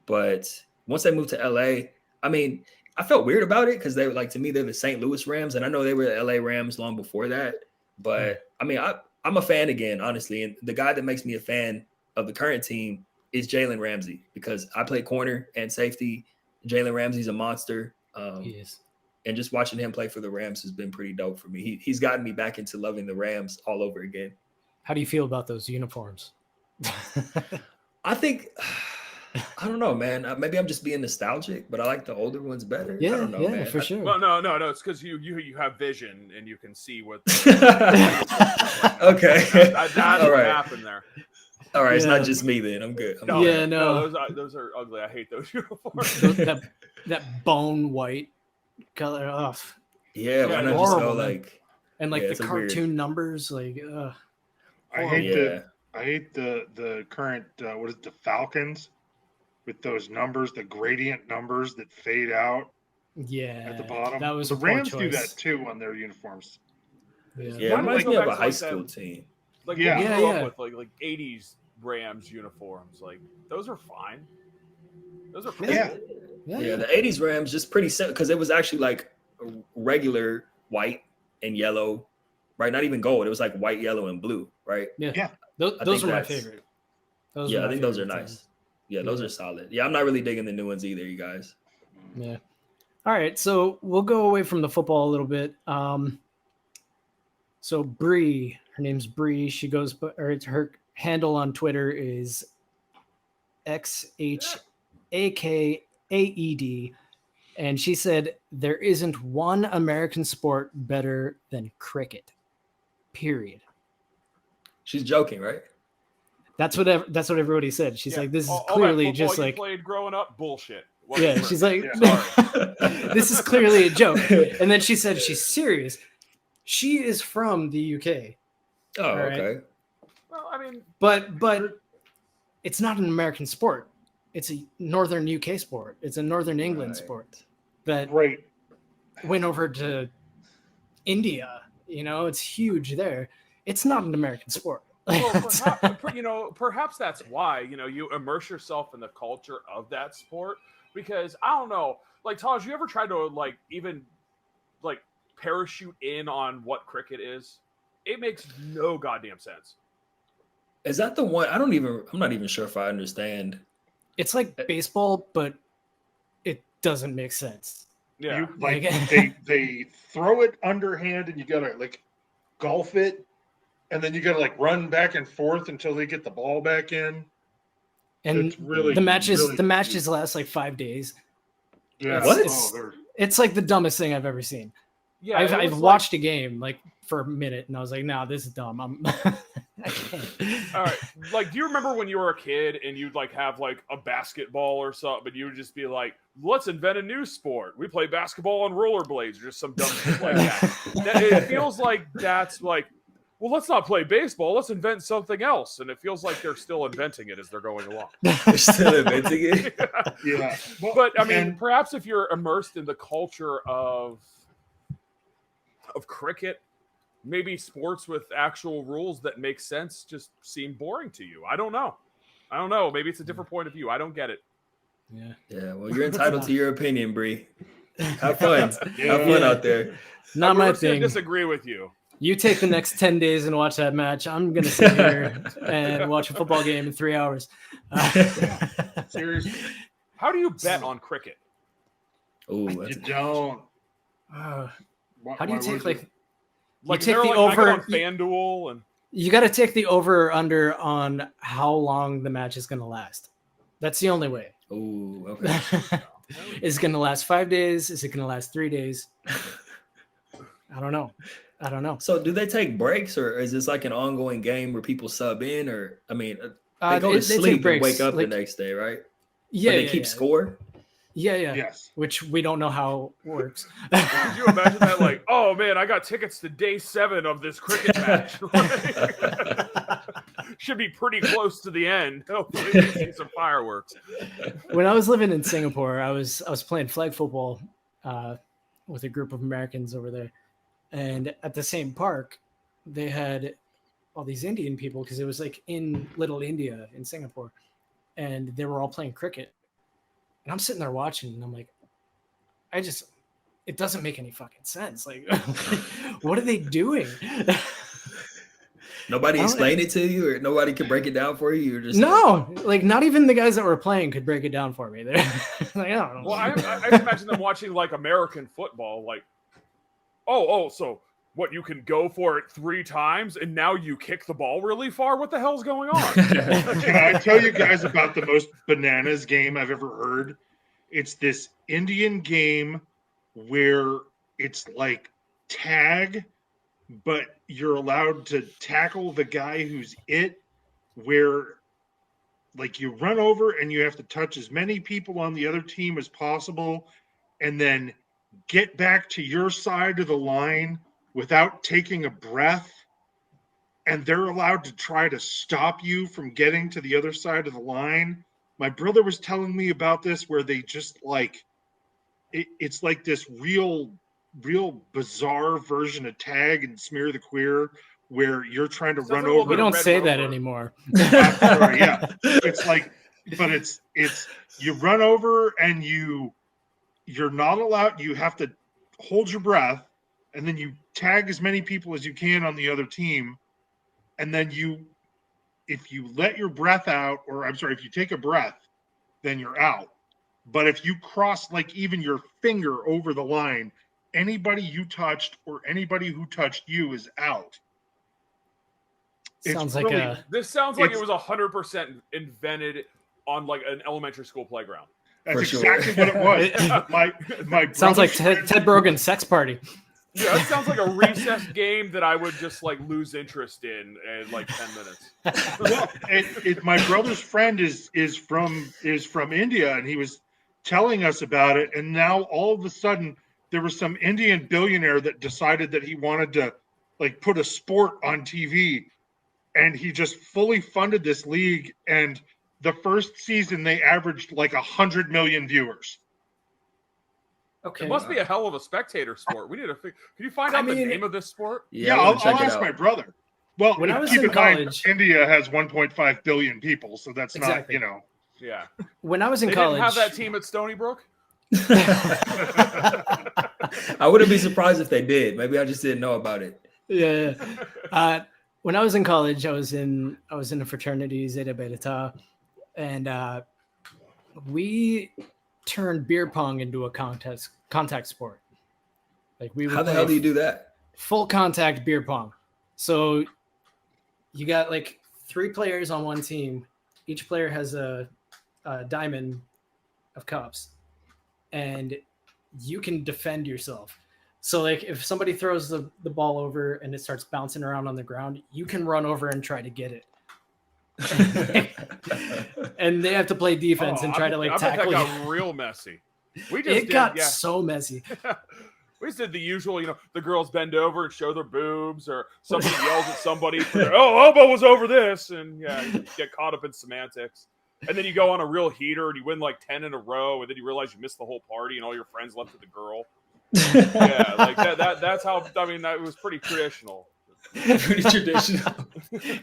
But once I moved to LA, I mean, I felt weird about it because they were like, to me, they're the St. Louis Rams, and I know they were the LA Rams long before that. But I mean, I'm a fan again, honestly, and the guy that makes me a fan of the current team is Jalen Ramsey, because I play corner and safety. Jalen Ramsey's a monster. He is. And just watching him play for the Rams has been pretty dope for me. He's gotten me back into loving the Rams all over again. How do you feel about those uniforms? I think, I don't know, man. Maybe I'm just being nostalgic, but I like the older ones better. I don't know, man. For sure. Well, no. It's because you have vision and you can see what. Okay. That's all what right. happened there. All right, it's not just me then. I'm good. Those are ugly. I hate those uniforms. that bone white color off. Yeah, why not just horrible, go man. like And like the it's a cartoon weird. numbers, like I hate the current what is it, the Falcons with those numbers, the gradient numbers that fade out at the bottom. That was the a poor Rams do choice. that too on their uniforms. Yeah, Why it don't reminds they me go of a back to high like school that? team. Like Yeah. we grew Yeah. up with like 80s Rams uniforms. Like those are fine. Those are cool. Yeah. Yeah, the 80s Rams just pretty simple because it was actually like regular white and yellow, right? Not even gold. It was like white, yellow, and blue, right? Yeah. Those were my that's- favorite. I think those are nice. Yeah, those are solid. Yeah, I'm not really digging the new ones either, you guys. Yeah. All right, so we'll go away from the football a little bit. So Bree, her name's Bree. She goes, or her handle on Twitter is XHAKAED, and she said there isn't one American sport better than cricket. Period. She's joking, right? That's what everybody said. She's Yeah. like, this is All that clearly football just you like, played growing up bullshit. yeah. She's like, Yeah. this is clearly a joke. And then she said she's serious. She is from the UK, Oh, right. okay. Well, I mean, but it's not an American sport. It's a Northern UK sport. It's a Northern England Right. sport that Right. went over to India. You know, it's huge there. It's not an American sport. well, perhaps that's why, you immerse yourself in the culture of that sport, because I don't know, like Taj, you ever tried to like even like parachute in on what cricket is? It makes no goddamn sense. Is that the one? I'm not even sure if I understand. It's like baseball, but it doesn't make sense. Yeah. They throw it underhand and you gotta like golf it, and then you gotta like run back and forth until they get the ball back in. And It's really the matches really last like 5 days. Yeah. What? It's like the dumbest thing I've ever seen. Yeah. I've watched a game like for a minute and I was like, no, this is dumb. I can't. All right. Like, do you remember when you were a kid and you'd like have like a basketball or something, but you would just be like, let's invent a new sport. We play basketball on rollerblades or just some dumb shit like that. It feels like that's like, well, let's not play baseball. Let's invent something else. And it feels like they're still inventing it as they're going along. They're still inventing it. Yeah. Well, But I mean, and- perhaps if you're immersed in the culture of cricket, maybe sports with actual rules that make sense just seem boring to you. I don't know. Maybe it's a different point of view. I don't get it. Yeah. Yeah, well, you're entitled to your opinion, Bree. Have fun. Have fun Yeah. out there. Not I'm my just gonna thing. disagree with you. You take the next 10 days and watch that match. I'm going to sit here and watch a football game in 3 hours. Seriously, How do you bet on cricket? Oh, you that's don't. How Why do you would take like Like, take they're the like, over- I go on FanDuel and you got to take the over or under on how long the match is going to last. That's the only way. oh, okay. Is it going to last 5 days? Is it going to last 3 days? I don't know. So, do they take breaks, or is this like an ongoing game where people sub in, or I mean, they go to They take sleep and breaks, wake up like- the next day, right? Yeah, But they yeah, keep yeah. score. Yeah. Yes. Which we don't know how works. could you imagine that? Like, oh man, I got tickets to day 7 of this cricket match. Should be pretty close to the end. Hopefully, we see some fireworks. When I was living in Singapore, I was playing flag football with a group of Americans over there, and at the same park, they had all these Indian people because it was like in Little India in Singapore, and they were all playing cricket. And I'm sitting there watching, and I'm like, it doesn't make any fucking sense. Like, what are they doing? Nobody explained it to you, or nobody could break it down for you. You're just like not even the guys that were playing could break it down for me. They're like, I don't know. Well, I just imagine them watching like American football, like, so what, you can go for it 3 times and now you kick the ball really far? What the hell's going on? Can I tell you guys about the most bananas game I've ever heard? It's this Indian game where it's like tag, but you're allowed to tackle the guy who's it, where like you run over and you have to touch as many people on the other team as possible and then get back to your side of the line without taking a breath. And they're allowed to try to stop you from getting to the other side of the line. My brother was telling me about this where they just like, it's like this real bizarre version of tag and smear the queer where you're trying to run over. We don't say that anymore. Sorry, yeah. It's like, but it's you run over and you're not allowed, you have to hold your breath, and then you tag as many people as you can on the other team. And then if you let your breath out, or I'm sorry, if you take a breath, then you're out. But if you cross like even your finger over the line, anybody you touched or anybody who touched you is out. Sounds really, like This sounds like it was 100% invented on like an elementary school playground. That's exactly what it was. My sounds like Ted Brogan's sex party. Yeah, it sounds like a recess game that I would just like lose interest in like 10 minutes. Well, my brother's friend is from India, and he was telling us about it. And now all of a sudden, there was some Indian billionaire that decided that he wanted to like put a sport on TV, and he just fully funded this league. And the first season, they averaged like 100 million viewers. Okay. It must be a hell of a spectator sport. We need to can you find out the name of this sport? Yeah, I'll ask my brother. Well, when I was keep in in mind, college, India has 1.5 billion people, so that's exactly. not, Yeah. When I was in they college, didn't have that team at Stony Brook. I wouldn't be surprised if they did. Maybe I just didn't know about it. Yeah. When I was in college, I was in a fraternity, Zeta Beta Tau, and we turned beer pong into a contact sport. Like How the hell do you do that? Full contact beer pong. So you got like 3 players on one team. Each player has a diamond of cups, and you can defend yourself. So like if somebody throws the ball over and it starts bouncing around on the ground, you can run over and try to get it. And they have to play defense and try to like tackle. That got real messy. It got so messy. We just did the usual, the girls bend over and show their boobs, or somebody yells at somebody for their elbow was over this, and you get caught up in semantics. And then you go on a real heater and you win like 10 in a row, and then you realize you missed the whole party and all your friends left with the girl. Yeah, like that's how, that was pretty traditional. Pretty traditional.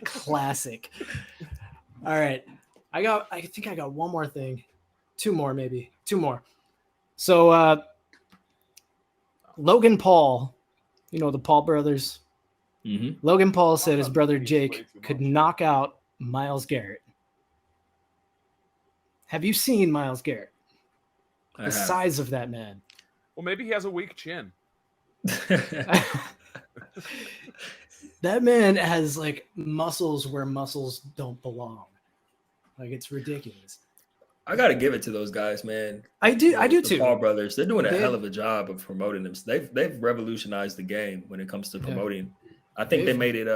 Classic. All right. I think I got one more thing. 2 more, maybe. 2 more. So Logan Paul, the Paul brothers. Mm-hmm. Logan Paul said his brother Jake could knock out Myles Garrett. Have you seen Myles Garrett? The size of that man. Well, maybe he has a weak chin. That man has like muscles where muscles don't belong. Like it's ridiculous. I got to give it to those guys, man. I do too. Paul brothers, they're doing a hell of a job of promoting them. They've revolutionized the game when it comes to promoting. I think they made it.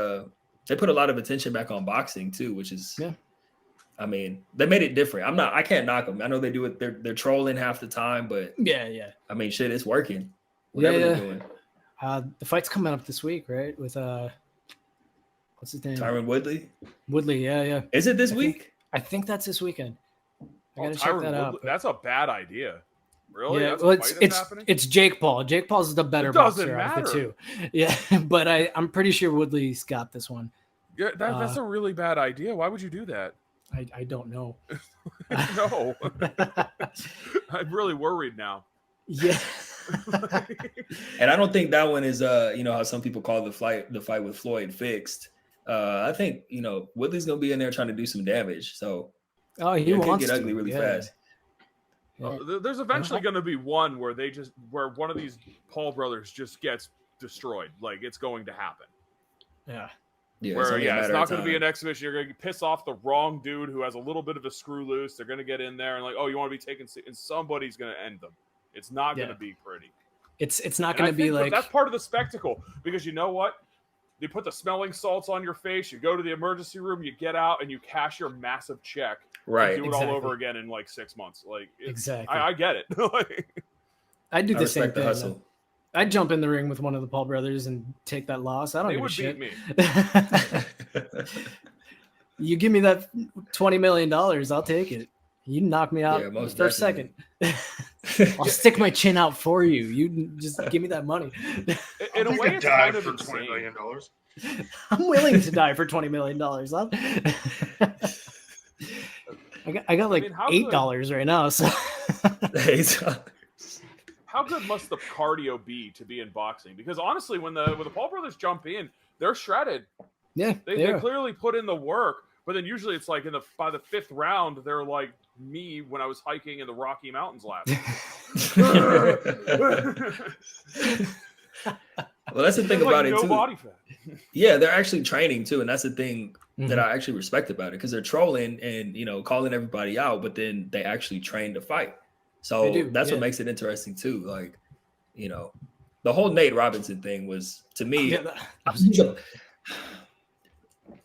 They put a lot of attention back on boxing too, which is. Yeah. I mean, they made it different. I can't knock them. I know they do it. They're trolling half the time, but yeah. I mean, shit, it's working. Whatever they're doing. The fight's coming up this week, right? With what's his name? Tyron Woodley. Woodley, yeah. Is it this week? I think that's this weekend. I gotta check Tyron that out. Woodley, that's a bad idea. Really? Yeah, That's well, a fight that's happening? it's Jake Paul. Jake Paul's the better It doesn't boxer out of the matter. two. Yeah, but I'm pretty sure Woodley's got this one. Yeah, that's a really bad idea. Why would you do that? I don't know. No. I'm really worried now. Yeah. And I don't think that one is how some people call the fight with Floyd fixed. I think Woodley's gonna be in there trying to do some damage. So He it could wants get to. ugly really Yeah. fast. Yeah. There's eventually going to be one where where one of these Paul brothers just gets destroyed. Like it's going to happen. Yeah. Yeah, Where only a it's matter not of going to be time. an exhibition. You're going to piss off the wrong dude who has a little bit of a screw loose. They're going to get in there and like, oh, you want to be taken, and somebody's going to end them. It's not going to be pretty. It's not And going I to be think like that's part of the spectacle because you know what? You put the smelling salts on your face. You go to the emergency room. You get out and you cash your massive check. Right. And do it all over again in like 6 months. Like exactly. I get it. I'd do I the same respect the thing. hustle. I'd jump in the ring with one of the Paul brothers and take that loss. I don't They give a would shit. beat me. You give me that $20 million, I'll take it. You knock me out Yeah, most for a second. I'll stick my chin out for you. You just give me that money. In a way, it's kind of for insane. $20 million. I'm willing to die for $20 million. I got like how good- $8 right now. So How good must the cardio be to be in boxing? Because honestly, when the Paul brothers jump in, they're shredded. yeah, They clearly put in the work, but then usually it's like by the 5th round, they're like me when I was hiking in the Rocky Mountains last. Well, that's the thing Like about it no too. body fat. Yeah, they're actually training too, and that's the thing Mhm. that I actually respect about it because they're trolling and calling everybody out, but then they actually train to fight. So They do, that's yeah. what makes it interesting too. Like, the whole Nate Robinson thing was to me. Yeah, that was a joke.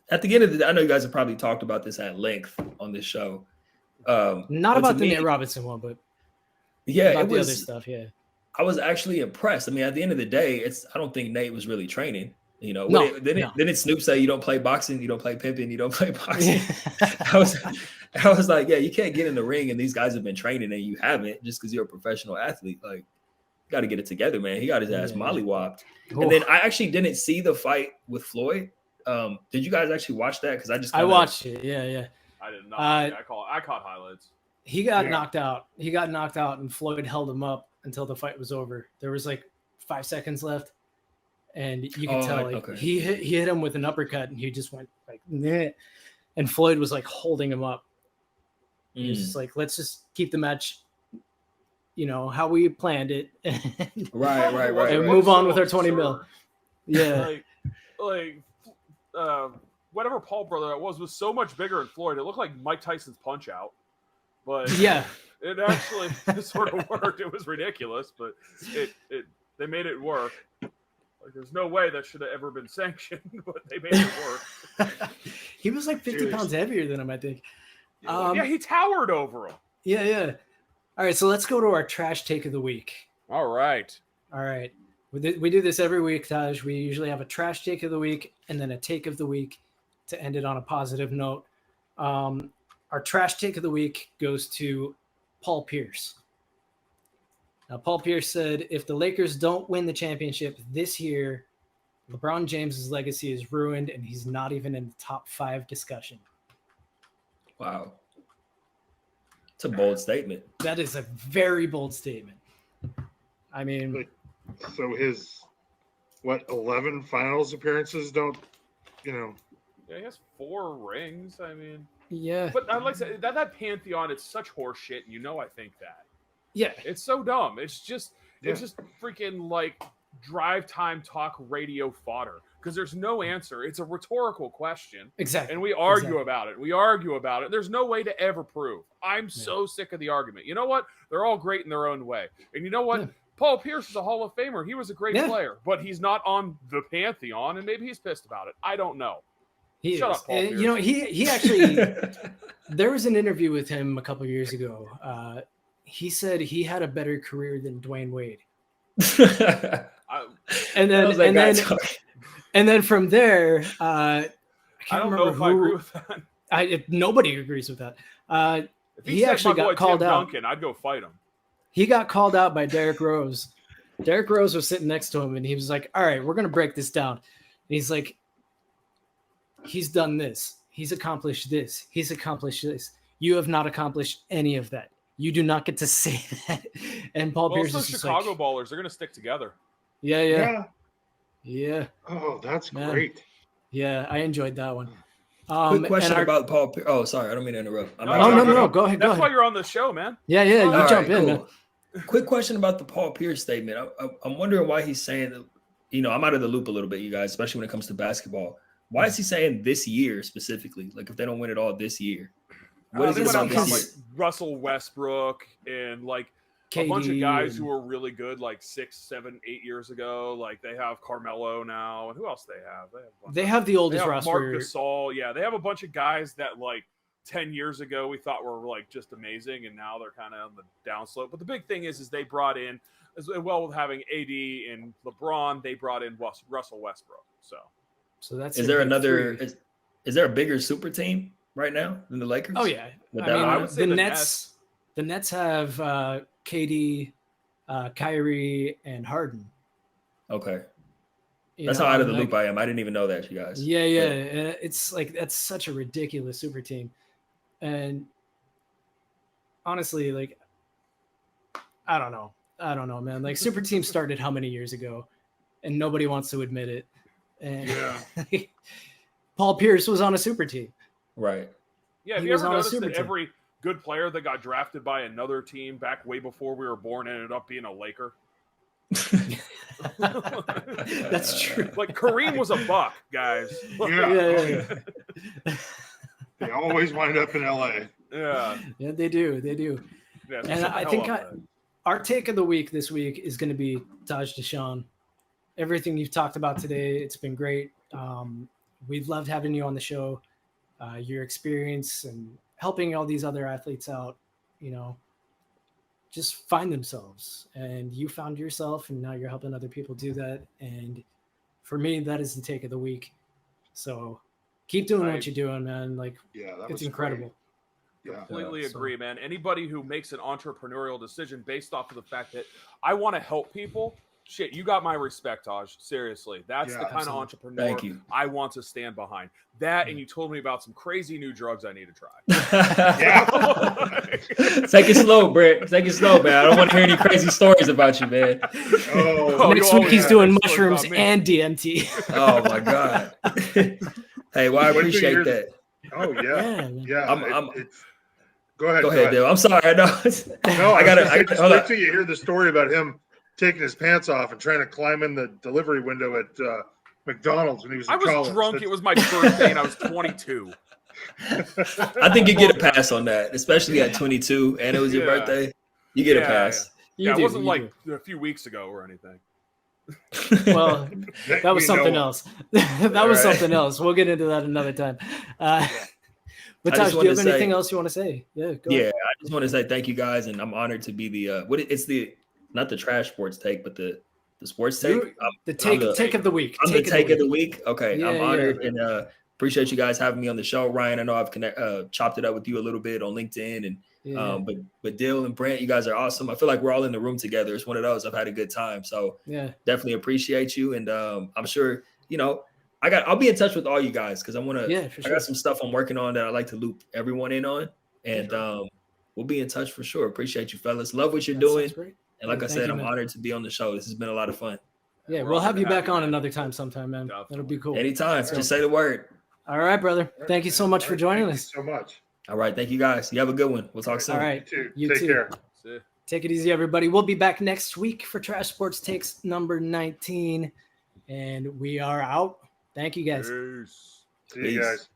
At the end of the day, I know you guys have probably talked about this at length on this show. Not but about to the me, Nate Robinson one, but yeah, about it the other was. stuff. Yeah. I was actually impressed. I mean, at the end of the day, I don't think Nate was really training. No. Didn't Snoop say you don't play boxing, you don't play pimping, you don't play boxing? I was like, yeah, you can't get in the ring and these guys have been training and you haven't just because you're a professional athlete. Like, you got to get it together, man. He got his ass mollywopped. And then I actually didn't see the fight with Floyd. Did you guys actually watch that? Because I watched it. Yeah. I did not. I caught highlights. He got knocked out. He got knocked out, and Floyd held him up until the fight was over. There was like 5 seconds left, and you could tell he hit him with an uppercut, and he just went like, "Nah." And Floyd was like holding him up. He was just like, "Let's just keep the match, how we planned it, Right. and move on with our 20 mil." Yeah, whatever Paul brother that was so much bigger than Floyd. It looked like Mike Tyson's Punch Out, but yeah. it actually sort of worked. It was ridiculous, but they made it work. Like, there's no way that should have ever been sanctioned, but they made it work. He was like 50 pounds heavier than him, I think. He towered over him. Yeah. All right, so let's go to our trash take of the week. All right. We do this every week, Taj. We usually have a trash take of the week and then a take of the week to end it on a positive note. Our trash take of the week goes to Paul Pierce. Now, Paul Pierce said, if the Lakers don't win the championship this year, LeBron James's legacy is ruined and he's not even in the top 5 discussion. Wow. It's a bold statement. That is a very bold statement. I mean, So his 11 finals appearances don't, Yeah, he has 4 rings. I mean, yeah. but I like to say that pantheon. It's such horse shit. I think that. Yeah. It's so dumb. It's just freaking like drive time talk radio fodder because there's no answer. It's a rhetorical question. Exactly. And we argue about it. There's no way to ever prove. I'm so sick of the argument. You know what? They're all great in their own way. And you know what? Yeah. Paul Pierce is a Hall of Famer. He was a great player, but he's not on the pantheon, and maybe he's pissed about it. I don't know. Shut up, Paul Pierce. He actually there was an interview with him a couple of years ago. He said he had a better career than Dwayne Wade. And then from there, I don't know if I agree with that. Nobody agrees with that. If he actually got called out. Duncan, I'd go fight him. he got called out by Derrick Rose. Derrick Rose was sitting next to him, and he was like, all right, we're going to break this down. And he's like, he's done this. He's accomplished this. He's accomplished this. You have not accomplished any of that. You do not get to say that. And Paul Pierce those is just Chicago like, ballers, they're going to stick together. Yeah. Oh, that's Man. great. Yeah, I enjoyed that one. Quick question about Paul Pierce. Oh, sorry, I don't mean to interrupt. No. Go ahead. That's why you're on the show, man. Yeah. You All jump right, in, cool. man. Quick question about the Paul Pierce statement. I'm wondering why he's saying that. I'm out of the loop a little bit, you guys, especially when it comes to basketball. Why is he saying this year specifically? Like, if they don't win it all this year, what is they it went about out this and year? like Russell Westbrook and like KD a bunch of guys and- who were really good like 6, 7, 8 years ago. Like they have Carmelo now, and who else they have? They have the oldest they have roster. Marc Gasol. Yeah, they have a bunch of guys that like 10 years ago we thought were like just amazing, and now they're kind of on the downslope. But the big thing is they brought in, as well with having AD and LeBron, they brought in Russell Westbrook. So that's Is there another? Is there a bigger super team right now than the Lakers? Oh yeah, I would say the the Nets. The Nets have KD, Kyrie, and Harden. Okay, You that's know, how out of the like- loop I am. I didn't even know that, you guys. Yeah. And it's like that's such a ridiculous super team, and honestly, like I don't know, man. Like super teams started how many years ago, and nobody wants to admit it. And Paul Pierce was on a super team. Right. Yeah, have He you was ever on a noticed super that team. every good player that got drafted by another team back way before we were born ended up being a Laker? That's true. Like Kareem was a Buck, guys. Yeah. They always wind up in LA. Yeah. Yeah, they do. Yeah, And shut the I hell think up, man. our take of the week this week is going to be Taj Dashaun. Everything you've talked about today, it's been great. We've loved having you on the show. Your experience and helping all these other athletes out, just find themselves. And you found yourself, and now you're helping other people do that. And for me, that is the take of the week. So keep doing what you're doing, man. Like, Yeah, that it's was incredible. Great. Yeah. Completely so- agree, man. Anybody who makes an entrepreneurial decision based off of the fact that I want to help people, shit, you got my respect, Taj. Seriously. That's Yeah, the kind of absolutely. entrepreneur Thank you. I want to stand behind. That, and you told me about some crazy new drugs I need to try. Take it slow, Brett. Take it slow, man. I don't want to hear any crazy stories about you, man. Oh, Next you week, he's always doing have stories mushrooms about me. and DMT. Oh my God. Hey, well, I Wait till you appreciate hear- that. oh yeah. Man. Yeah. Go ahead. Go ahead, Dale. I'm sorry. No, I gotta just hold wait on. till you hear the story about him taking his pants off and trying to climb in the delivery window at McDonald's when he was in I was college. drunk. It was my birthday, and I was 22. I think you get a pass on that, especially at 22, and it was your Yeah. birthday. You get a Yeah, pass. You Yeah, do, it wasn't you like a few weeks ago or anything. do. Well, that was We know something him. else. That was Alright. something else. We'll get into that another time. But I Taj, just do you wanted have to say- anything else you want to say? Yeah, go Yeah, ahead. I just want to say thank you guys, and I'm honored to be the it's the not the trash sports take, but the sports take. You- I'm The take of the week. the take of the week. Okay, Yeah, I'm yeah. honored and appreciate you guys having me on the show, Ryan. I know I've chopped it up with you a little bit on LinkedIn, and Yeah, but Dill and Brent, you guys are awesome. I feel like we're all in the room together. It's one of those. I've had a good time, so yeah. definitely appreciate you, and I'm sure I'll be in touch with all you guys because I want to. Yeah, for I sure. got some stuff I'm working on that I like to loop everyone in on, and we'll be in touch for sure. Appreciate you, fellas. Love what you're That doing, sounds great. and like Yeah, I thank said, you, I'm man. honored to be on the show. This has been a lot of fun. Yeah, We're we'll honored have to you have back you, on man. another time sometime, man. That'll be cool. Anytime, just say the word. All right, brother. Thank you so much for joining Thank us. you so much. All right, thank you guys. You have a good one. We'll talk soon. All right. You too. You Take too. care. See? Take it easy, everybody. We'll be back next week for Trash Sports Takes number 19. And we are out. Thank you, guys. Peace. See you Peace. guys.